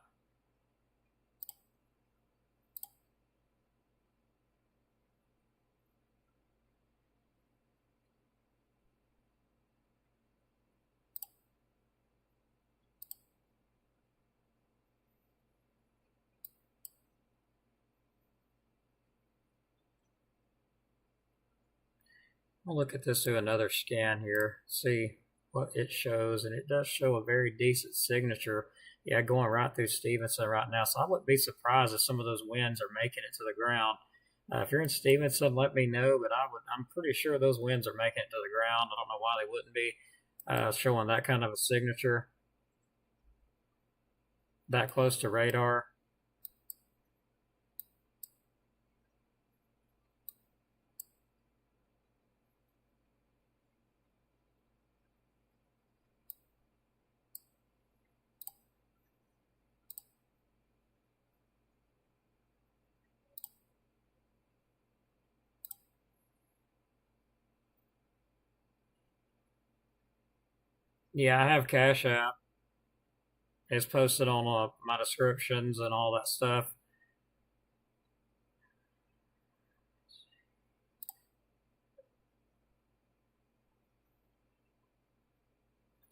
I'll look at this through another scan here, see what it shows, and it does show a very decent signature. Yeah, going right through Stevenson right now, so I wouldn't be surprised if some of those winds are making it to the ground. If you're in Stevenson, let me know, but I'm pretty sure those winds are making it to the ground. I don't know why they wouldn't be showing that kind of a signature that close to radar. Yeah, I have Cash App. It's posted on my descriptions and all that stuff.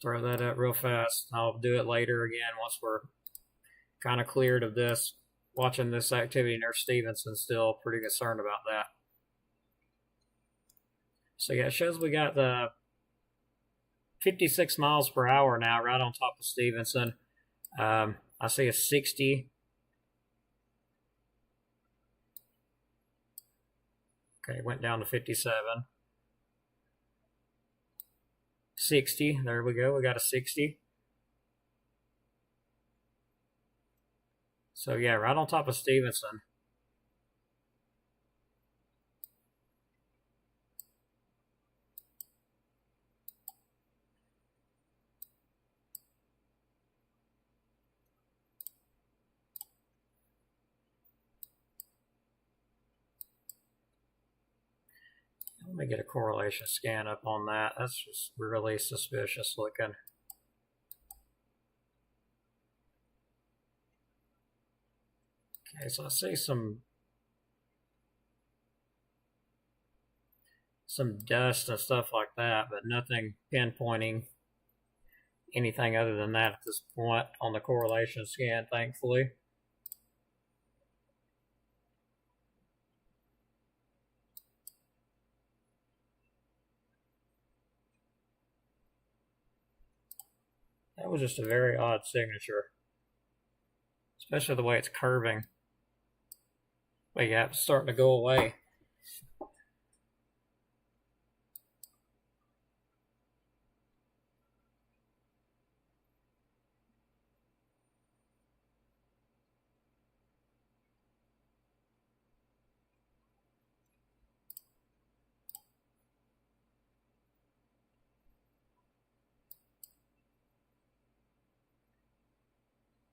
Throw that up real fast. I'll do it later again once we're kind of cleared of this. Watching this activity near Stevenson, still pretty concerned about that. So yeah, it shows we got the 56 miles per hour now, right on top of Stevenson. I see a 60. Okay, went down to 57. 60. There we go. We got a 60. So yeah, right on top of Stevenson. Let me get a correlation scan up on that. That's just really suspicious looking. Okay, so I see some dust and stuff like that, but nothing pinpointing anything other than that at this point on the correlation scan, thankfully. That was just a very odd signature, especially the way it's curving. But yeah, it's starting to go away.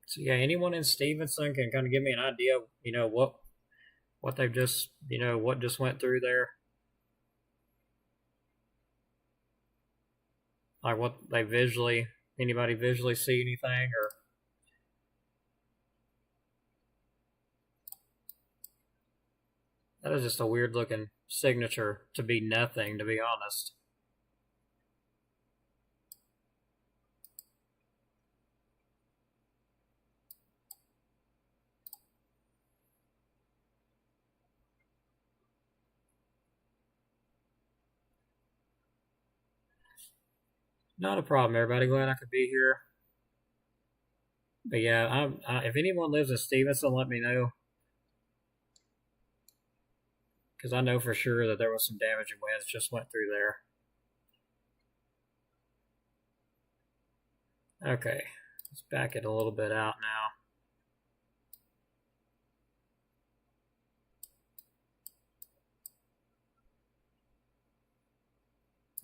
So yeah, anyone in Stevenson can kind of give me an idea, what they've just, what just went through there, like what they visually, anybody visually see anything, or that is just a weird looking signature to be nothing, to be honest. Not a problem, everybody. Glad I could be here. But yeah, if anyone lives in Stevenson, let me know, because I know for sure that there was some damaging winds just went through there. Okay, let's back it a little bit out now.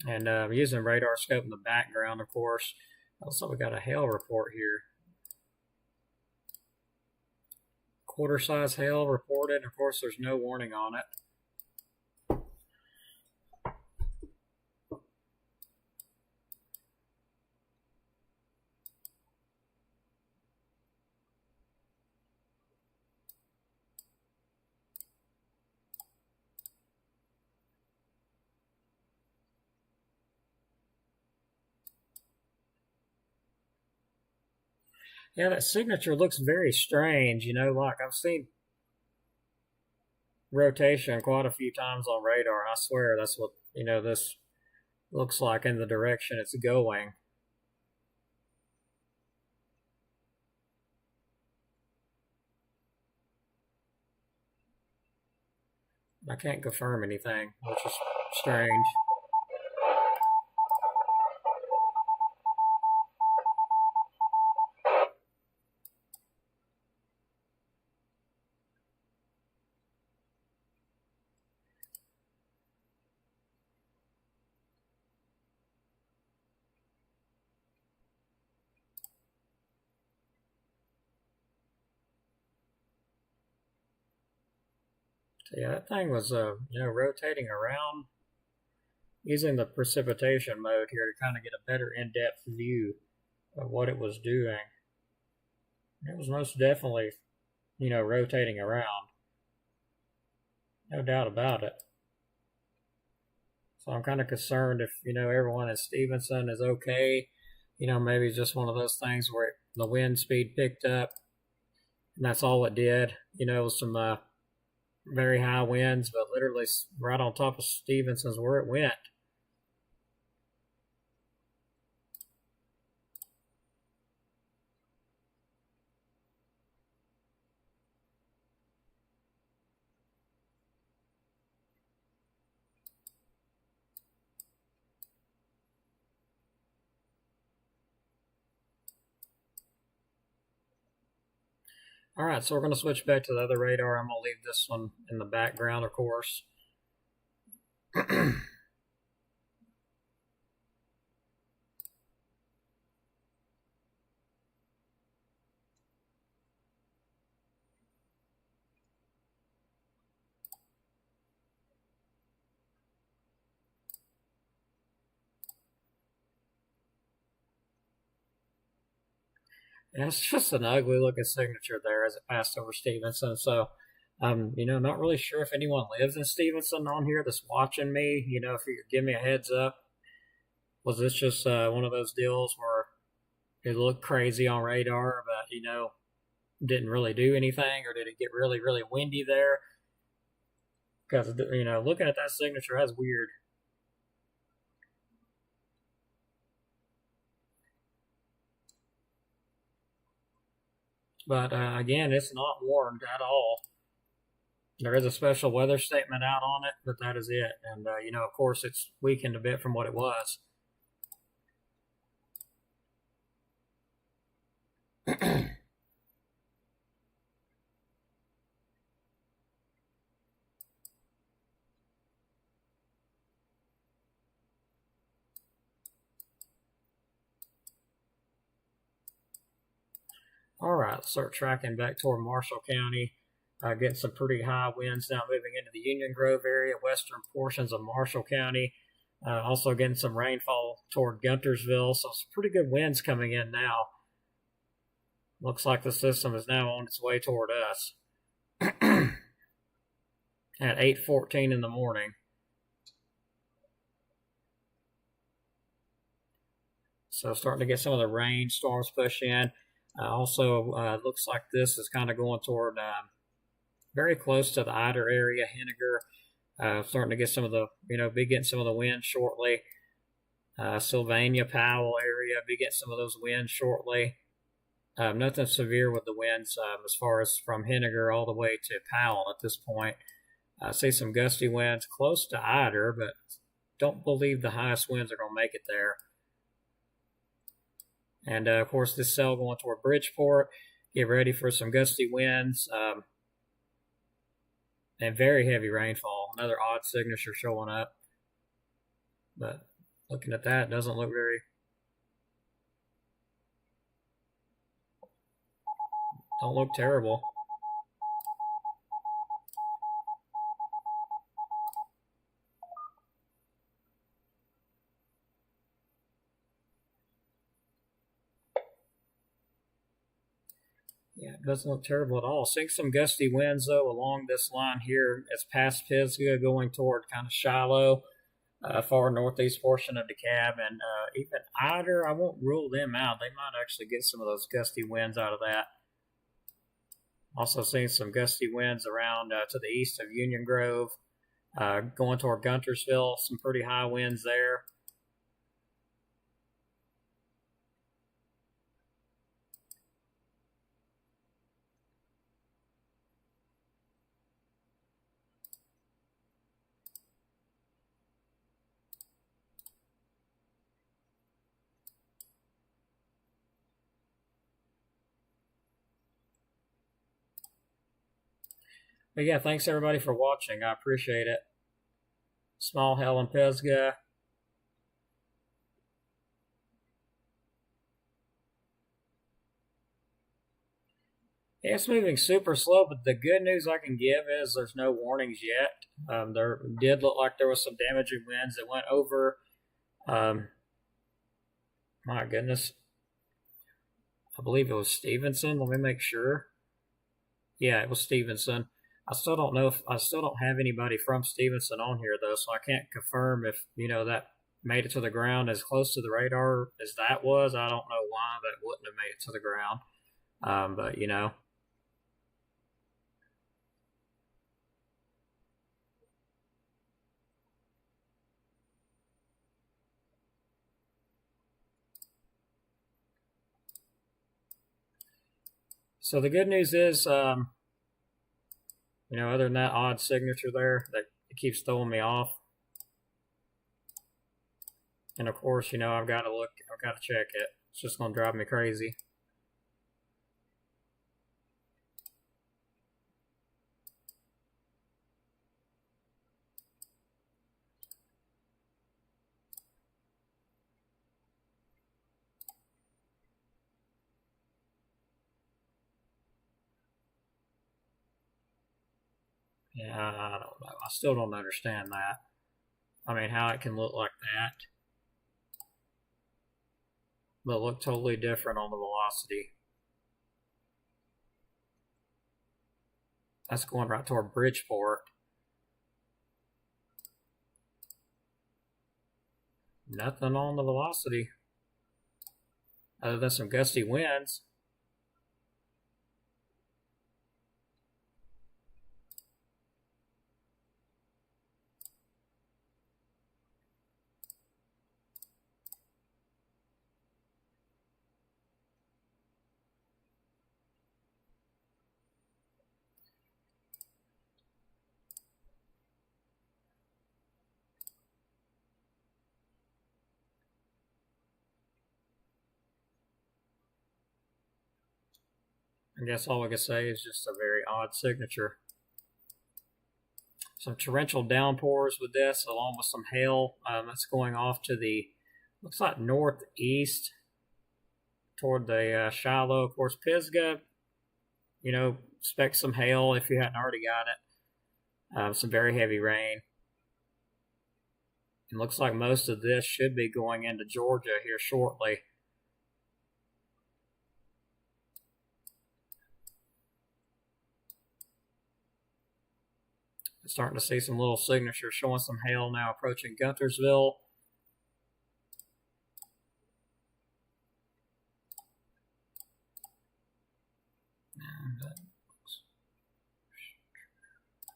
And using radar scope in the background, of course. Also, we got a hail report here. Quarter size hail reported. Of course, there's no warning on it. Yeah, that signature looks very strange. You know, like I've seen rotation quite a few times on radar, and I swear that's what, you know, this looks like in the direction it's going. I can't confirm anything, which is strange. So yeah, that thing was, you know, rotating around using the precipitation mode here to kind of get a better in-depth view of what it was doing. It was most definitely, you know, rotating around. No doubt about it. So I'm kind of concerned if, you know, everyone at Stevenson is okay. You know, maybe it's just one of those things where the wind speed picked up and that's all it did. You know, some very high winds, but literally right on top of Stevenson's where it went. All right, so we're going to switch back to the other radar. I'm going to leave this one in the background, of course. And it's just an ugly looking signature there as it passed over Stevenson. So, you know, not really sure if anyone lives in Stevenson on here that's watching me. You know, if you could give me a heads up. Was this just one of those deals where it looked crazy on radar, but, you know, didn't really do anything? Or did it get really, really windy there? Because, you know, looking at that signature, that's weird. But again, it's not warned at all. There is a special weather statement out on it, but that is it. And, you know, of course, it's weakened a bit from what it was. All right, let's start tracking back toward Marshall County. Getting some pretty high winds now moving into the Union Grove area, western portions of Marshall County. Also getting some rainfall toward Guntersville, so some pretty good winds coming in now. Looks like the system is now on its way toward us at 8:14 in the morning. So starting to get some of the rain storms push in. Also, looks like this is kind of going toward very close to the Eider area, Henniger. Starting to get some of the, you know, be getting some of the wind shortly. Sylvania, Powell area, be getting some of those winds shortly. Nothing severe with the winds as far as from Henniger all the way to Powell at this point. I see some gusty winds close to Eider, but don't believe the highest winds are going to make it there. And, of course, this cell going toward Bridgeport. Get ready for some gusty winds and very heavy rainfall. Another odd signature showing up. But Looking at that, doesn't look very... Don't look terrible. Yeah, it doesn't look terrible at all. Seeing some gusty winds, though, along this line here. It's past Pisgah, going toward kind of Shiloh, far northeast portion of DeKalb, and even Ider. I won't rule them out. They might actually get some of those gusty winds out of that. Also seeing some gusty winds around to the east of Union Grove, going toward Guntersville. Some pretty high winds there. But yeah, thanks everybody for watching. I appreciate it. Small hail in Pisgah. Yeah, it's moving super slow, but the good news I can give is there's no warnings yet. There did look like there was some damaging winds that went over. My goodness. I believe it was Stevenson. Let me make sure. Yeah, it was Stevenson. I still don't know if I still don't have anybody from Stevenson on here though, so I can't confirm if that made it to the ground as close to the radar as that was. I don't know why that wouldn't have made it to the ground, but So the good news is, other than that odd signature there that it keeps throwing me off. And of course, I've got to check it. It's just going to drive me crazy. Yeah, I don't know. I still don't understand that. I mean, how it can look like that, but look totally different on the velocity. That's going right toward Bridgeport. Nothing on the velocity, other than some gusty winds. I guess all I can say is just a very odd signature. Some torrential downpours with this, along with some hail. That's going off to the, looks like northeast toward the Shiloh. Of course, Pisgah, expect some hail if you hadn't already got it. Some very heavy rain. It looks like most of this should be going into Georgia here shortly. Starting to see some little signatures showing some hail now approaching Guntersville.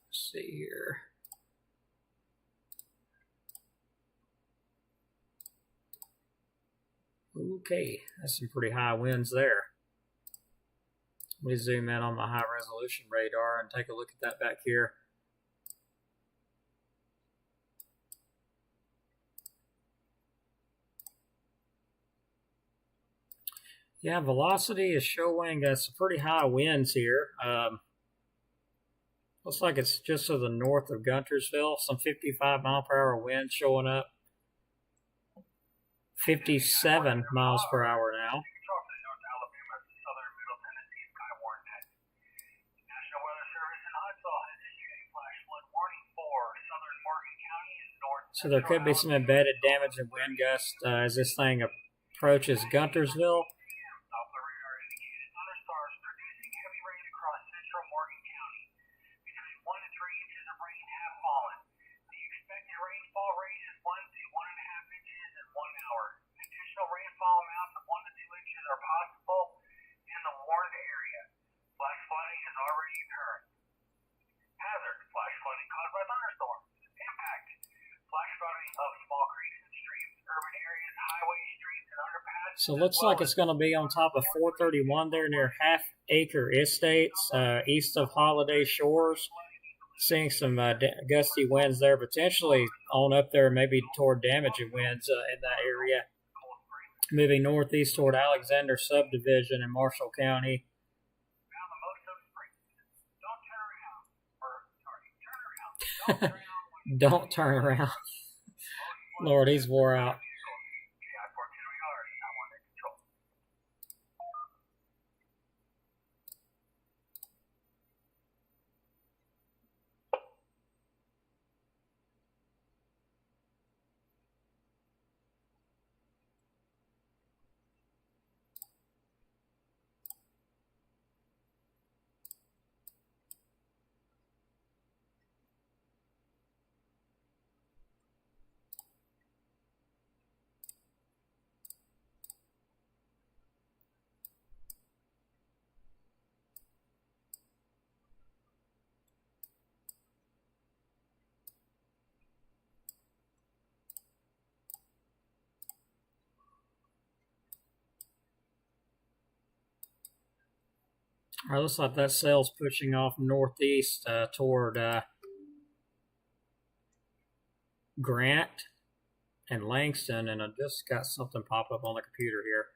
Let's see here. Okay, that's some pretty high winds there. Let me zoom in on my high resolution radar and take a look at that back here. Yeah, velocity is showing some pretty high winds here. Looks like it's just to the north of Guntersville. Some 55 mile per hour winds showing up. 57 miles per hour now. Control for the North Alabama, Southern Middle Tennessee sky warning net. National Weather Service in Huntsville has issued a flash flood warning for southern Morgan County and north. So there could be some embedded damage and wind gusts as this thing approaches Guntersville. Doppler radar indicated thunderstorms producing heavy rain across central Morgan County. Between 1 and 3 inches of rain have fallen. The expected rainfall rate is 1 to 1.5 inches in 1 hour. Additional rainfall amounts of 1 to 2 inches are possible in the warned area. Flash flooding has already occurred. Hazard: flash flooding caused by thunderstorms. Impact: flash flooding of small creeks and streams, urban areas, highways, streets, and underpasses. So it looks like it's going to be on top of 431 there near Half Acre Estates, east of Holiday Shores. Seeing some gusty winds there, potentially on up there, maybe toward damaging winds in that area. Moving northeast toward Alexander Subdivision in Marshall County. Don't turn around. Lord, he's wore out. All right, looks like that cell's pushing off northeast toward Grant and Langston, and I just got something pop up on the computer here.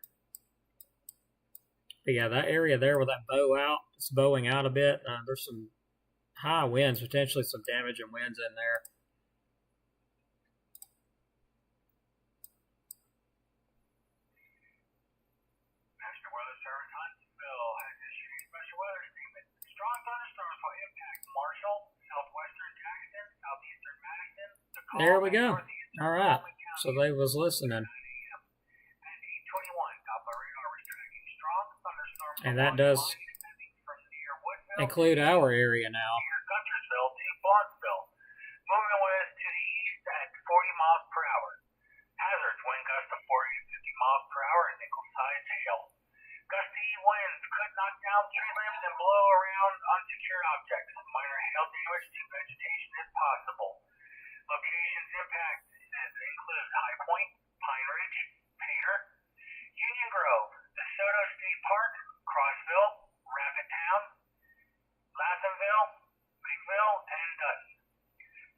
But yeah, that area there with that bow out, it's bowing out a bit. There's some high winds, potentially some damaging winds in there. National Weather Service Huntsville has issued a special weather statement. Strong thunderstorms will impact Marshall, southwestern Jackson, southeastern Madison. There we go. All right. So they was listening. And that does include our area now. Guntersville to Blunsville. Moving west to the east at 40 miles per hour. Hazards: wind gusts of 40 to 50 miles per hour and nickel-sized hail. Gusty winds could knock down tree limbs and blow around unsecure objects. Minor hail damage to vegetation is possible. Locations impacted include High Point, Pine Ridge, Painter, Union Grove, DeSoto State Park, Crossville, Rapid Town, Lathamville, Bigville, and Dutton.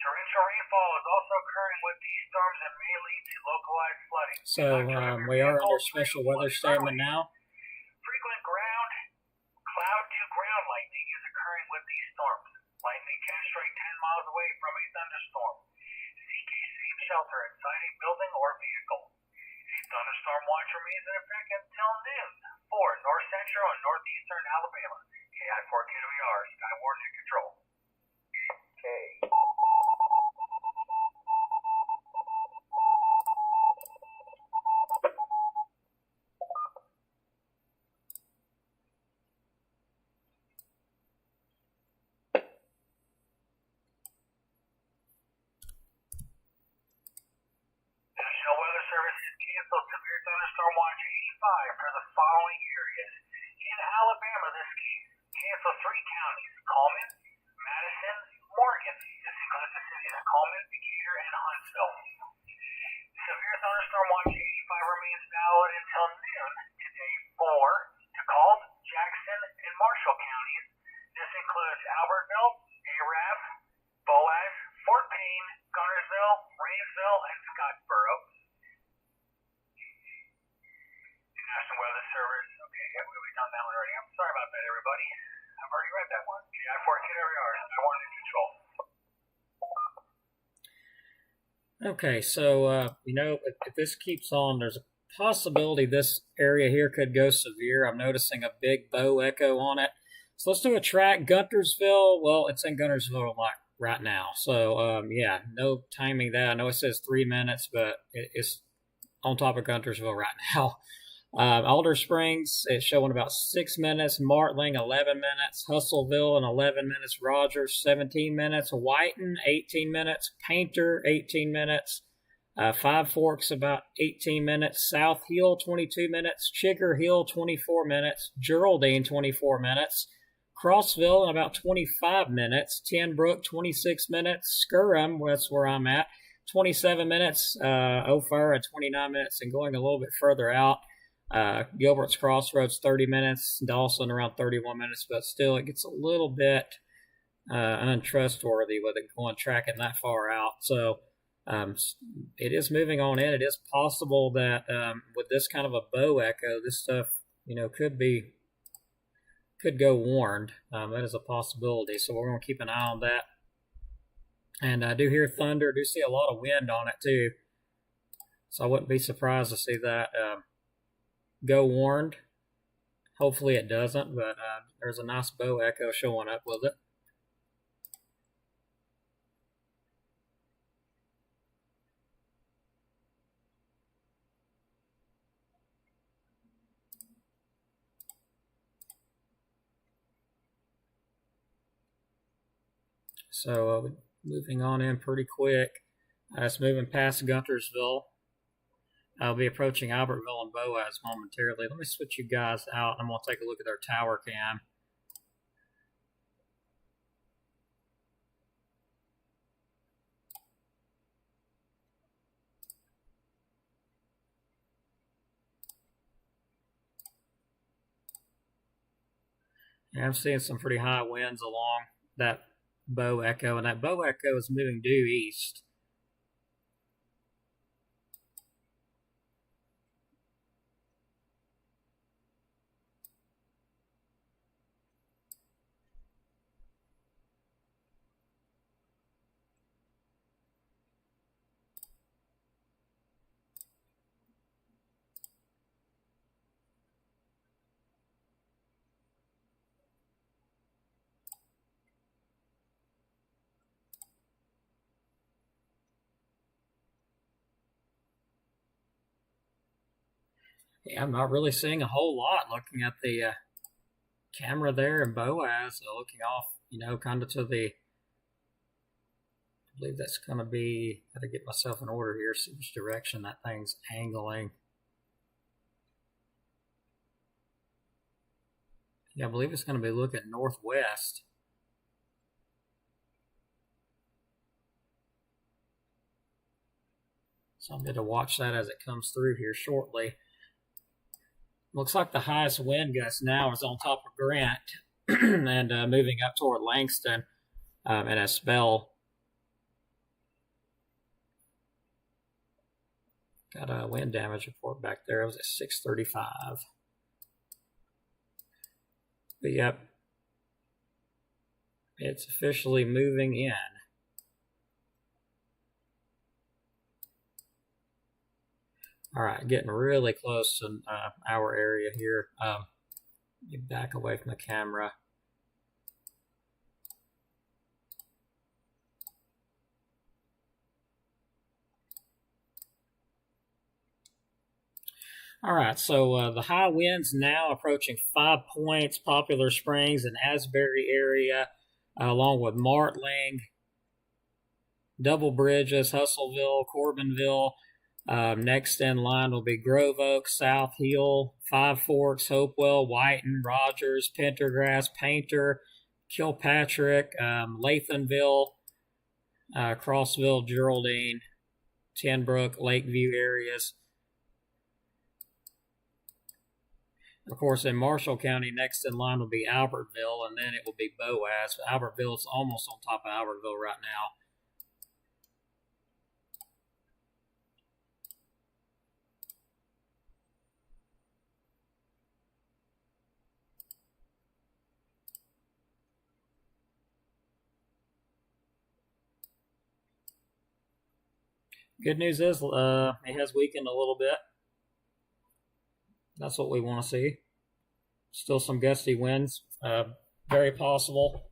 Torrential rainfall is also occurring with these storms and may lead to localized flooding. So we are under special weather statement now. Frequent cloud-to-ground lightning is occurring with these storms. Lightning can strike 10 miles away from a thunderstorm. Seek a safe shelter inside a building or vehicle. A thunderstorm watch remains in effect until noon for north central and northeastern Alabama. KI4 KWR, Sky Warning Control. Okay. National Weather Service has canceled severe thunderstorm watch 85 for the following areas. In Alabama, this canceled 3 counties: Coleman, Madison, Morgan. This includes the cities of Coleman, Decatur, and Huntsville. Severe thunderstorm watch 85 remains valid until noon today for DeKalb, Jackson, and Marshall counties. This includes Albertville, Arab, Boaz, Fort Payne, Guntersville, Rainsville, and Scottsboro. The National Weather Service. Okay, yeah, we've done that one already. I'm sorry about that, everybody. I've already read that one. KI4 KWR, I wanted to control. Okay, so if this keeps on, there's a possibility this area here could go severe. I'm noticing a big bow echo on it. So let's do a track. Guntersville. Well, it's in Guntersville like right now. So yeah, no timing that. I know it says 3 minutes, but it's on top of Guntersville right now. Alder Springs, it's showing about 6 minutes. Martling, 11 minutes. Hustleville, in 11 minutes. Rogers, 17 minutes. Whiten, 18 minutes. Painter, 18 minutes. Five Forks, about 18 minutes. South Hill, 22 minutes. Chigger Hill, 24 minutes. Geraldine, 24 minutes. Crossville, in about 25 minutes. Tenbrook, 26 minutes. Skirham, that's where I'm at, 27 minutes. Ophir at 29 minutes. And going a little bit further out, Gilbert's Crossroads, 30 minutes. Dawson, around 31 minutes. But still, it gets a little bit untrustworthy with it going tracking that far out. So it is moving on in. It is possible that with this kind of a bow echo, this stuff, could go warned. That is a possibility. So we're going to keep an eye on that. And I do hear thunder. I do see a lot of wind on it too. So I wouldn't be surprised to see that go warned. Hopefully it doesn't, but there's a nice bow echo showing up with it. So moving on in pretty quick. It's moving past Guntersville. I'll be approaching Albertville and Boaz momentarily. Let me switch you guys out. I'm going to take a look at their tower cam. Yeah, I'm seeing some pretty high winds along that bow echo, and that bow echo is moving due east. Yeah, I'm not really seeing a whole lot looking at the camera there in Boaz, looking off, kind of to the, I believe that's going to be, got to get myself in order here, see which direction that thing's angling. Yeah, I believe it's going to be looking northwest. So I'm going to watch that as it comes through here shortly. Looks like the highest wind gust now is on top of Grant and moving up toward Langston and a spell. Got a wind damage report back there. It was at 6:35. But yep, it's officially moving in. All right, getting really close to our area here. Get back away from the camera. All right, so the high winds now approaching 5 points, Poplar Springs and Asbury area, along with Martling, Double Bridges, Hustleville, Corbinville. Next in line will be Grove Oak, South Hill, Five Forks, Hopewell, Whiten, Rogers, Pendergrass, Painter, Kilpatrick, Lathanville, Crossville, Geraldine, Tenbrook, Lakeview areas. Of course, in Marshall County, next in line will be Albertville, and then it will be Boaz. Albertville is almost on top of Albertville right now. Good news is it has weakened a little bit. That's what we want to see. Still some gusty winds, very possible.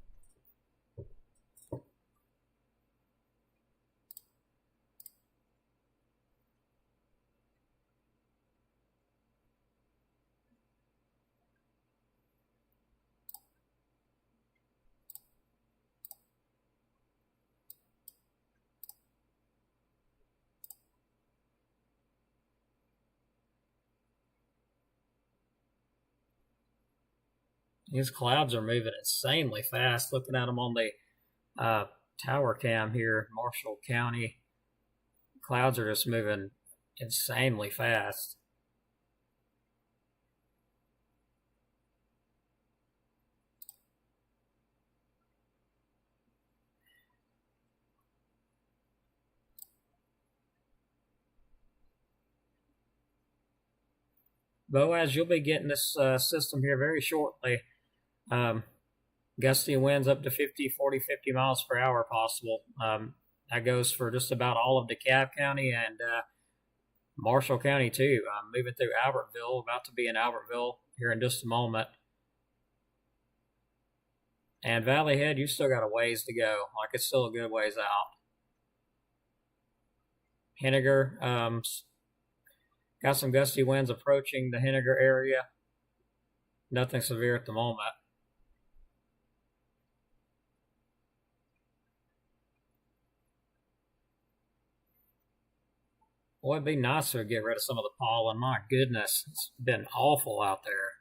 These clouds are moving insanely fast. Looking at them on the tower cam here, Marshall County, clouds are just moving insanely fast. Boaz, you'll be getting this system here very shortly. Gusty winds up to 50, 40, 50 miles per hour possible. That goes for just about all of DeKalb County and Marshall County too. Moving through Albertville, about to be in Albertville here in just a moment. And Valley Head, you still got a ways to go. Like, it's still a good ways out. Henniger, got some gusty winds approaching the Henniger area. Nothing severe at the moment. Boy, it'd be nicer to get rid of some of the pollen. My goodness, it's been awful out there.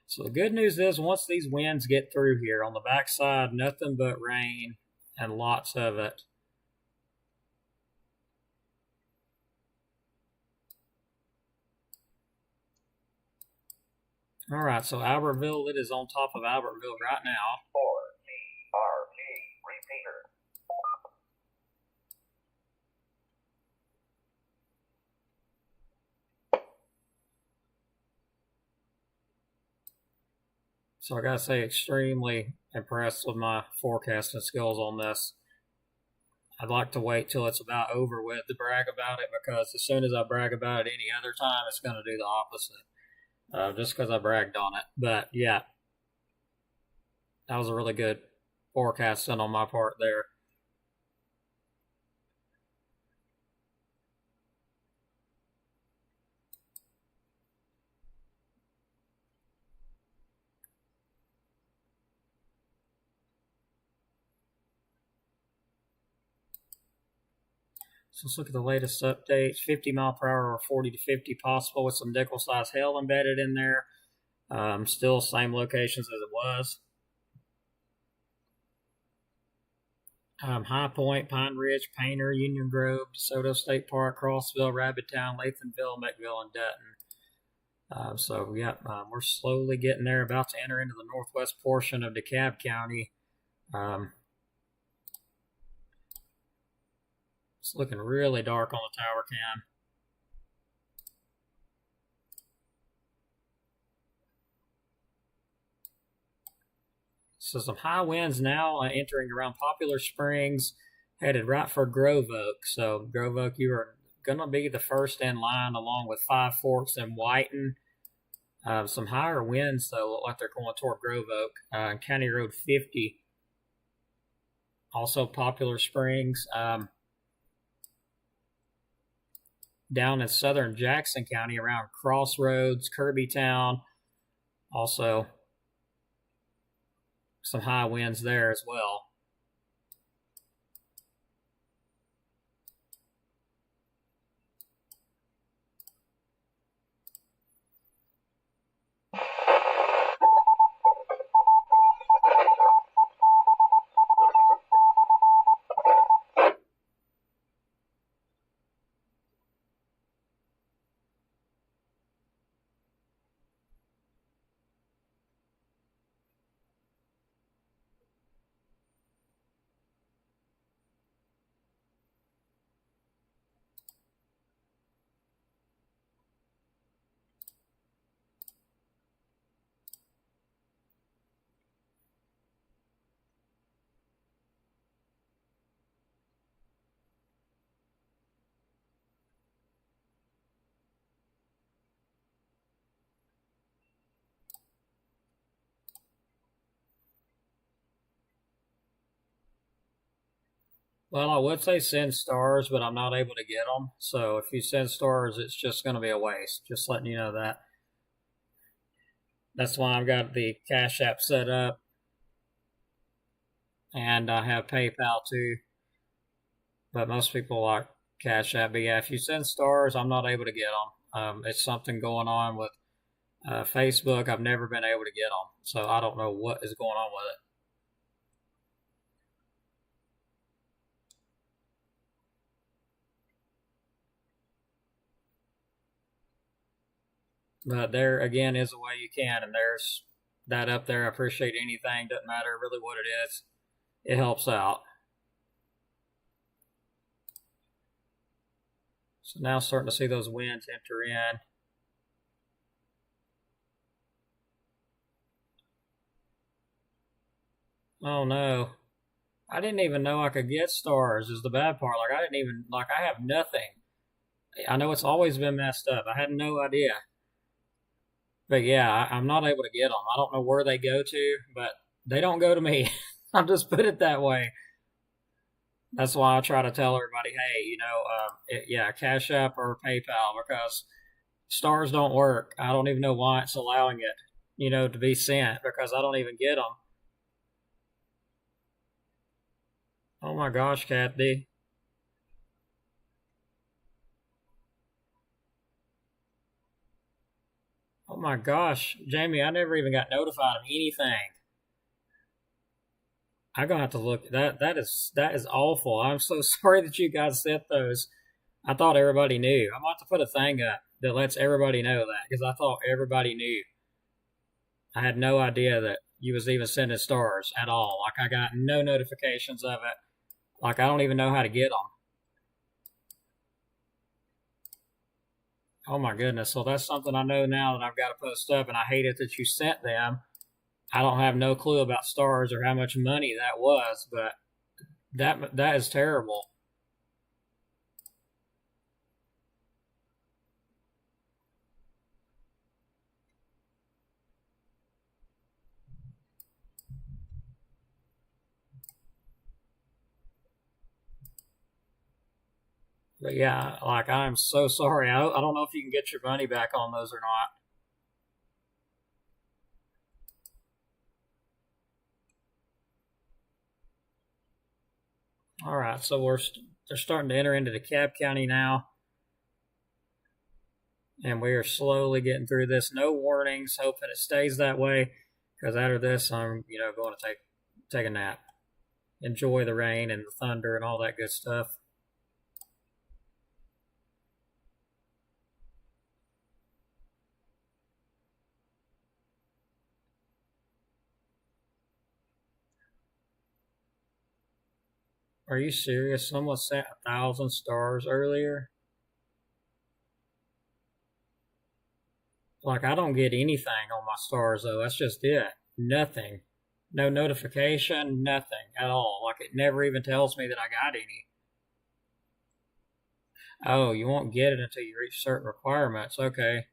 So the good news is once these winds get through here, on the backside, nothing but rain and lots of it. All right, so Albertville, it is on top of Albertville right now. 4CRT repeater. So I gotta say, extremely impressed with my forecasting skills on this. I'd like to wait till it's about over with to brag about it, because as soon as I brag about it any other time, it's going to do the opposite. Just because I bragged on it. But yeah, that was a really good forecasting on my part there. So let's look at the latest updates. 50 mile per hour or 40 to 50 possible with some nickel size hail embedded in there. Still same locations as it was. High Point, Pine Ridge, Painter, Union Grove, DeSoto State Park, Crossville, Rabbittown, Lathamville, McVille, and Dutton. So, yeah, we're slowly getting there, about to enter into the northwest portion of DeKalb County. It's looking really dark on the tower cam. So some high winds now entering around Poplar Springs, headed right for Grove Oak. So Grove Oak, you are going to be the first in line, along with Five Forks and Whiten. Some higher winds, though, look like they're going toward Grove Oak. County Road 50. Also Poplar Springs. Down in southern Jackson County around Crossroads, Kirbytown. Also some high winds there as well. Well, I would say send stars, but I'm not able to get them. So if you send stars, it's just going to be a waste. Just letting you know that. That's why I've got the Cash App set up, and I have PayPal too. But most people like Cash App. But yeah, if you send stars, I'm not able to get them. It's something going on with Facebook. I've never been able to get them, so I don't know what is going on with it. But there again is a way you can, and there's that up there. I appreciate anything. Doesn't matter really what it is. It helps out. So now starting to see those winds enter in. Oh no. I didn't even know I could get stars is the bad part. Like I didn't even I have nothing. I know it's always been messed up. I had no idea. But yeah, I'm not able to get them. I don't know where they go to, but they don't go to me. I'll just put it that way. That's why I try to tell everybody, hey, yeah, Cash App or PayPal because stars don't work. I don't even know why it's allowing it, to be sent because I don't even get them. Oh my gosh, Kathy. Oh my gosh, Jamie, I never even got notified of anything. I'm gonna have to look. That is awful. I'm so sorry that you guys sent those. I thought everybody knew. I'm about to put a thing up that lets everybody know that because I thought everybody knew. I had no idea that you was even sending stars at all. Like I got no notifications of it. Like I don't even know how to get them. Oh my goodness. So that's something I know now that I've got to post up, and I hate it that you sent them. I don't have no clue about stars or how much money that was, but that is terrible. But yeah, like I'm so sorry. I don't know if you can get your money back on those or not. All right, so they're starting to enter into the Cab County now, and we are slowly getting through this. No warnings. Hoping it stays that way, because after this, I'm going to take a nap, enjoy the rain and the thunder and all that good stuff. Are you serious? Someone sent 1,000 stars earlier. Like I don't get anything on my stars though. That's just it. Nothing. No notification, nothing at all. Like it never even tells me that I got any. Oh, you won't get it until you reach certain requirements. Okay.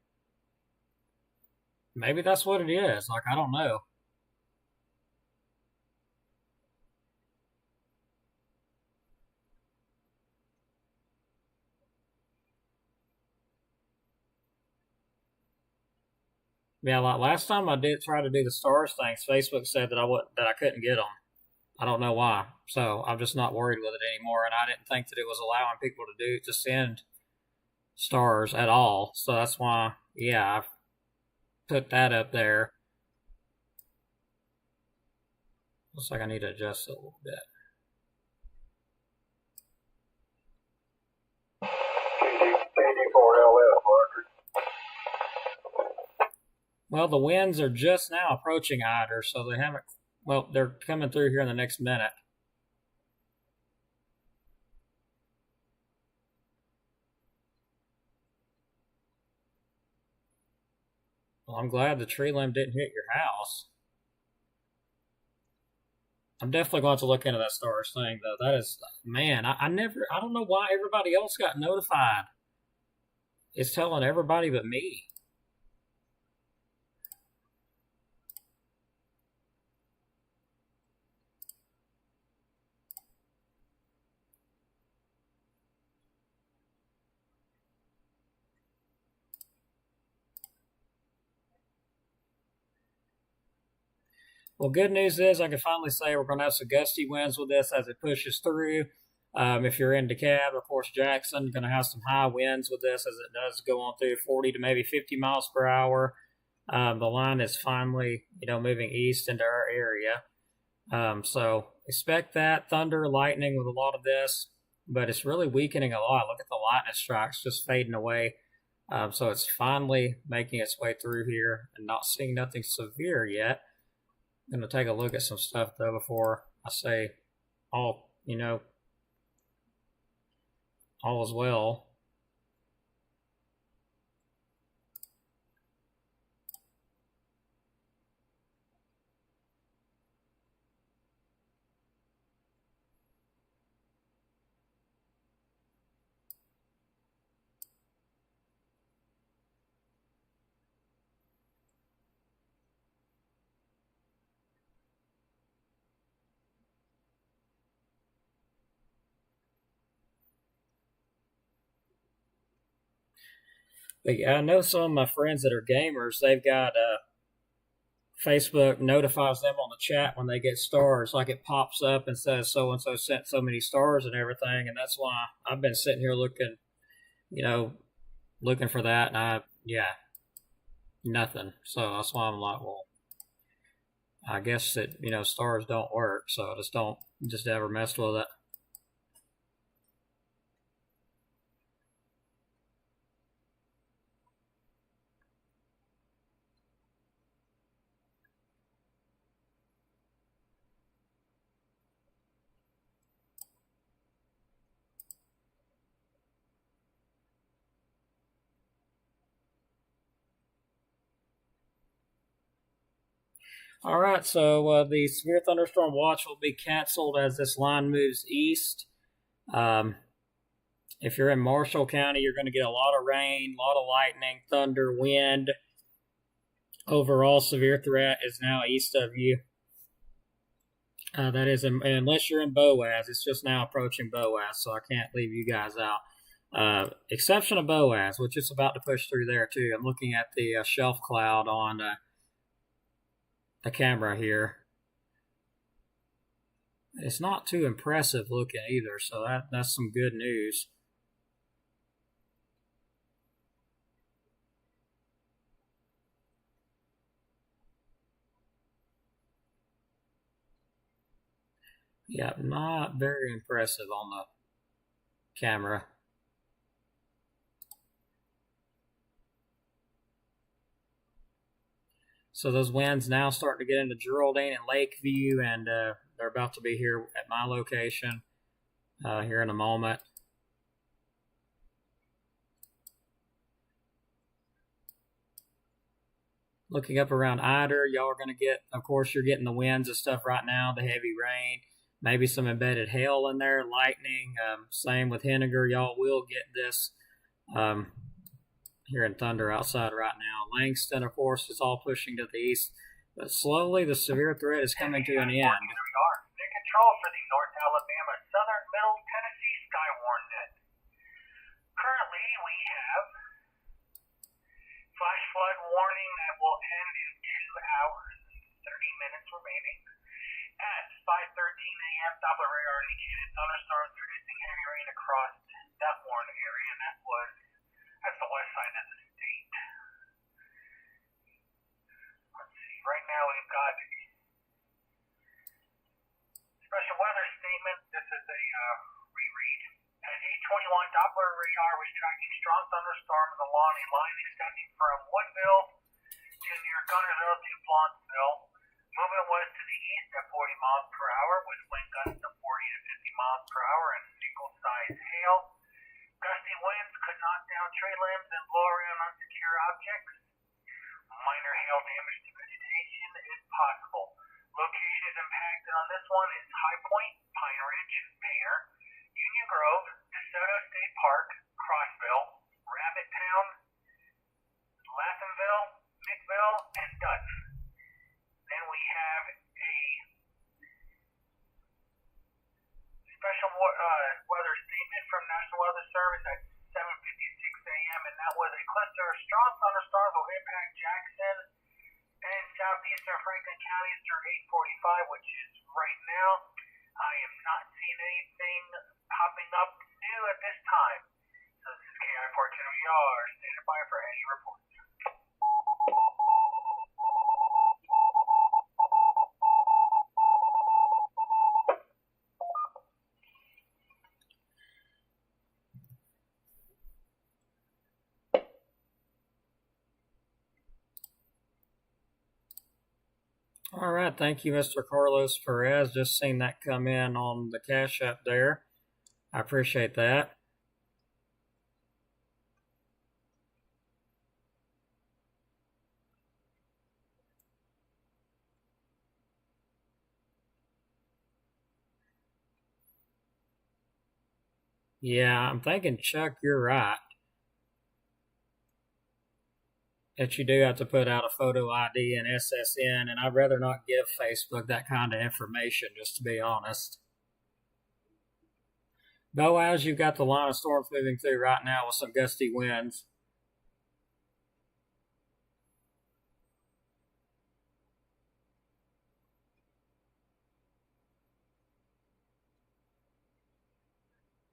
Maybe that's what it is. Like I don't know. Yeah, like last time I did try to do the stars things, Facebook said that I couldn't get them. I don't know why. So I'm just not worried with it anymore. And I didn't think that it was allowing people to send stars at all. So that's why, yeah, I put that up there. Looks like I need to adjust it a little bit. Well, the winds are just now approaching Eider, so they haven't. Well, they're coming through here in the next minute. Well, I'm glad the tree limb didn't hit your house. I'm definitely going to look into that stars thing, though. That is, man, I don't know why everybody else got notified. It's telling everybody but me. Well, good news is I can finally say we're going to have some gusty winds with this as it pushes through. If you're in DeKalb, of course, Jackson, going to have some high winds with this as it does go on through 40 to maybe 50 miles per hour. The line is finally, moving east into our area. So expect that thunder, lightning with a lot of this, but it's really weakening a lot. Look at the lightning strikes just fading away. So it's finally making its way through here and not seeing nothing severe yet. I'm going to take a look at some stuff though before I say all is well. But yeah, I know some of my friends that are gamers, they've got Facebook notifies them on the chat when they get stars. Like it pops up and says so and so sent so many stars and everything. And that's why I've been sitting here looking, looking for that. And nothing. So that's why I'm like, well, I guess that, stars don't work. So I just ever mess with it. All right, so the severe thunderstorm watch will be canceled as this line moves east. If you're in Marshall County, you're going to get a lot of rain, a lot of lightning, thunder, wind. Overall, severe threat is now east of you. That is, unless you're in Boaz, it's just now approaching Boaz, so I can't leave you guys out. Exception of Boaz, which is about to push through there too. I'm looking at the shelf cloud on the camera here. It's not too impressive looking either, so that's some good news. Yeah, not very impressive on the camera. So those winds now starting to get into Geraldine and Lakeview, and they're about to be here at my location here in a moment. Looking up around Eider, y'all are going to get, of course, you're getting the winds and stuff right now, the heavy rain, maybe some embedded hail in there, lightning. Same with Henniger, y'all will get this here in thunder outside right now. Langston, of course, is all pushing to the east, but slowly the severe threat is coming to an end. Here we are. New control for the North Alabama, Southern Middle Tennessee Skywarn net. Currently, we have flash flood warning that will end in 2 hours and 30 minutes remaining. At 5:13 a.m., Doppler radar indicated thunderstorms producing heavy rain across that warned area, and that's the west side of the state. Let's see. Right now we've got special weather statement. This is a reread. At 8:21, Doppler radar was tracking strong thunderstorms along a line extending from Woodville to near Gunnersville to Blount'sville. Movement was to the east at 40 miles per hour with wind gusts of 40 to 50 miles per hour and single-size hail. Gusty winds could knock down tree limbs and blow around unsecure objects. Minor hail damage to vegetation is possible. Locations impacted on this one is High Point, Pine Ridge, Painter, Union Grove, DeSoto State Park, Crossville, Rabbit Town, Lathamville, Mickville, and Dutton. Then we have a special weather statement from National Weather Service at 7:56 a.m. and that was a cluster of strong thunderstorms will impact Jackson and southeastern Franklin counties through 8:45, which is right now. I am not seeing anything popping up new at this time. So this is KI 410ER, standing by for any reports. All right, thank you, Mr. Carlos Perez. Just seen that come in on the Cash App there. I appreciate that. Yeah, I'm thinking, Chuck, you're right. That you do have to put out a photo ID and SSN, and I'd rather not give Facebook that kind of information, just to be honest. Boaz, you've got the line of storms moving through right now with some gusty winds.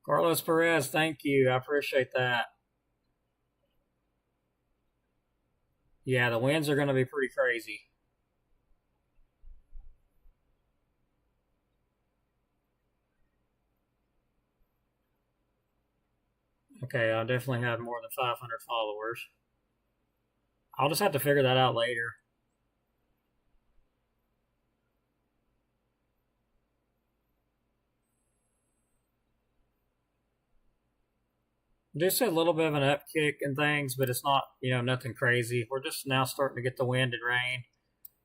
Carlos Perez, thank you. I appreciate that. Yeah, the winds are going to be pretty crazy. Okay, I definitely have more than 500 followers. I'll just have to figure that out later. Just a little bit of an upkick in things, but it's not, nothing crazy. We're just now starting to get the wind and rain.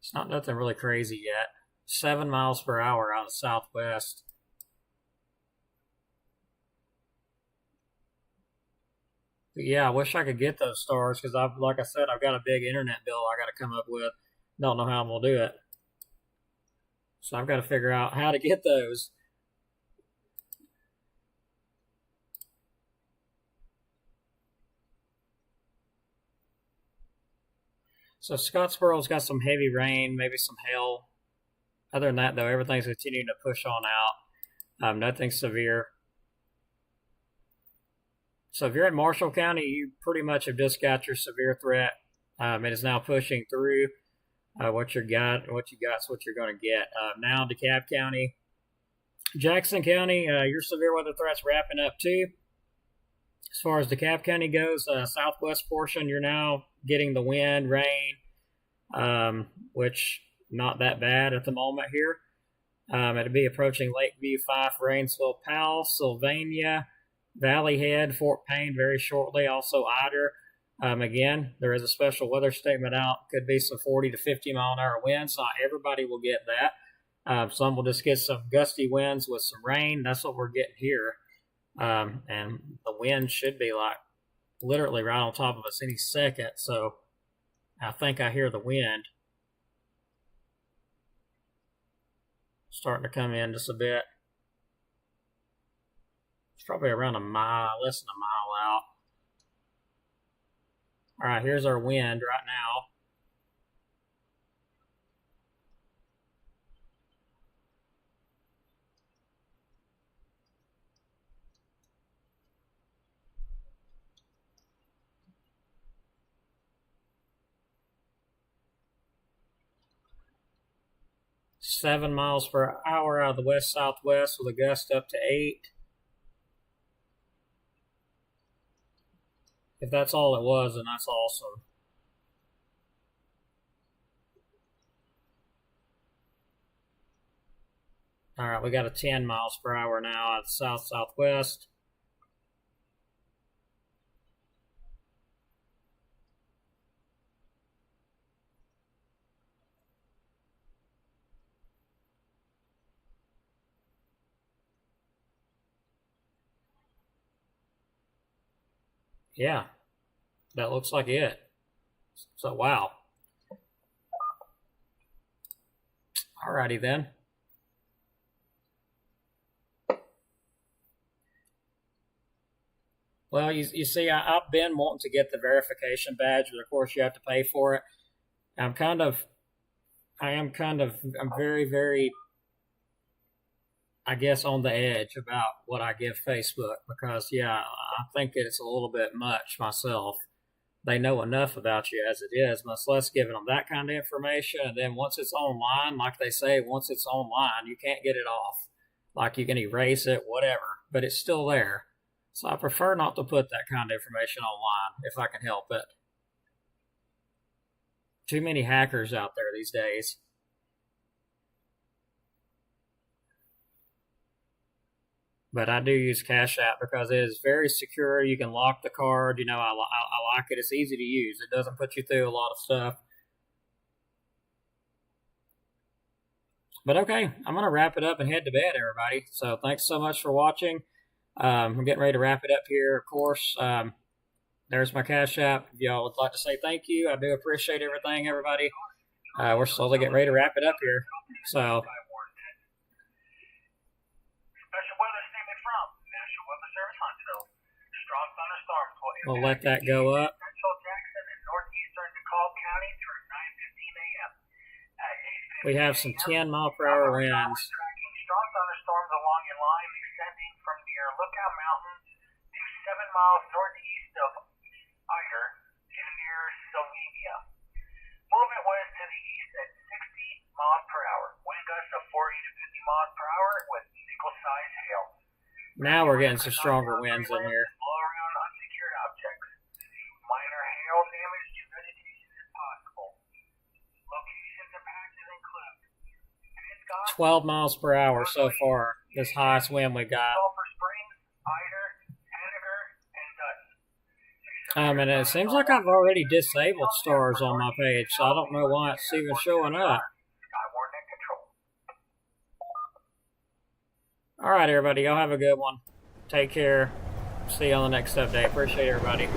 It's not nothing really crazy yet. 7 miles per hour out of the southwest. But yeah, I wish I could get those stars because like I said, I've got a big internet bill I got to come up with. Don't know how I'm gonna do it. So I've got to figure out how to get those. So Scottsboro's got some heavy rain, maybe some hail. Other than that, though, everything's continuing to push on out. Nothing severe. So if you're in Marshall County, you pretty much have just got your severe threat. It is now pushing through. What you got is what you're going to get. Now DeKalb County, Jackson County, your severe weather threat's wrapping up too. As far as DeKalb County goes, southwest portion, you're now getting the wind, rain, which not that bad at the moment here. It'll be approaching Lakeview, Fife, Rainsville, Powell, Sylvania, Valley Head, Fort Payne very shortly. Also Ider. Again, there is a special weather statement out. Could be some 40 to 50 mile an hour winds. Not everybody will get that. Some will just get some gusty winds with some rain. That's what we're getting here. And the wind should be like literally right on top of us any second. So I think I hear the wind starting to come in just a bit. It's probably around a mile, less than a mile out. All right, here's our wind right now. Seven miles per hour out of the west-southwest with a gust up to 8. If that's all it was, then that's awesome. All right, we got a 10 miles per hour now out of the south-southwest. Yeah, that looks like it. So, wow. Alrighty then. Well, you see, I've been wanting to get the verification badge, but of course you have to pay for it. I'm kind of I'm very, very, I guess, on the edge about what I give Facebook because, yeah, I think it's a little bit much myself. They know enough about you as it is, much less giving them that kind of information. And then once it's online, like they say, once it's online, you can't get it off. Like you can erase it, whatever, but it's still there. So I prefer not to put that kind of information online if I can help it. Too many hackers out there these days. But I do use Cash App because it is very secure. You can lock the card. I like it. It's easy to use. It doesn't put you through a lot of stuff. But okay, I'm going to wrap it up and head to bed, everybody. So thanks so much for watching. I'm getting ready to wrap it up here, of course. There's my Cash App. If y'all would like to say thank you, I do appreciate everything, everybody. We're slowly getting ready to wrap it up here. So... Strong thunderstorms will we'll let that go up. Central Jackson and northeastern DeKalb County through 9:15 a.m. We have some 10-mile-per-hour winds. Strong thunderstorms along a line extending from near Lookout Mountain to 7 miles northeast of Ider and near Slovenia. Movement was to the east at 60 miles per hour. Wind gusts of 40 to 50 miles per hour with nickel-sized hail. Now we're getting some stronger winds in here. Blow around unsecured objects. Minor hail damage to vegetation is possible. Locations and patches include 12 miles per hour so far. This highest wind we got. Sulphur Springs, Ider, Henniger, and Dutton. And it seems like I've already disabled stars on my page, so I don't know why it's even showing up. All right, everybody. Y'all have a good one. Take care. See you on the next update. Appreciate everybody.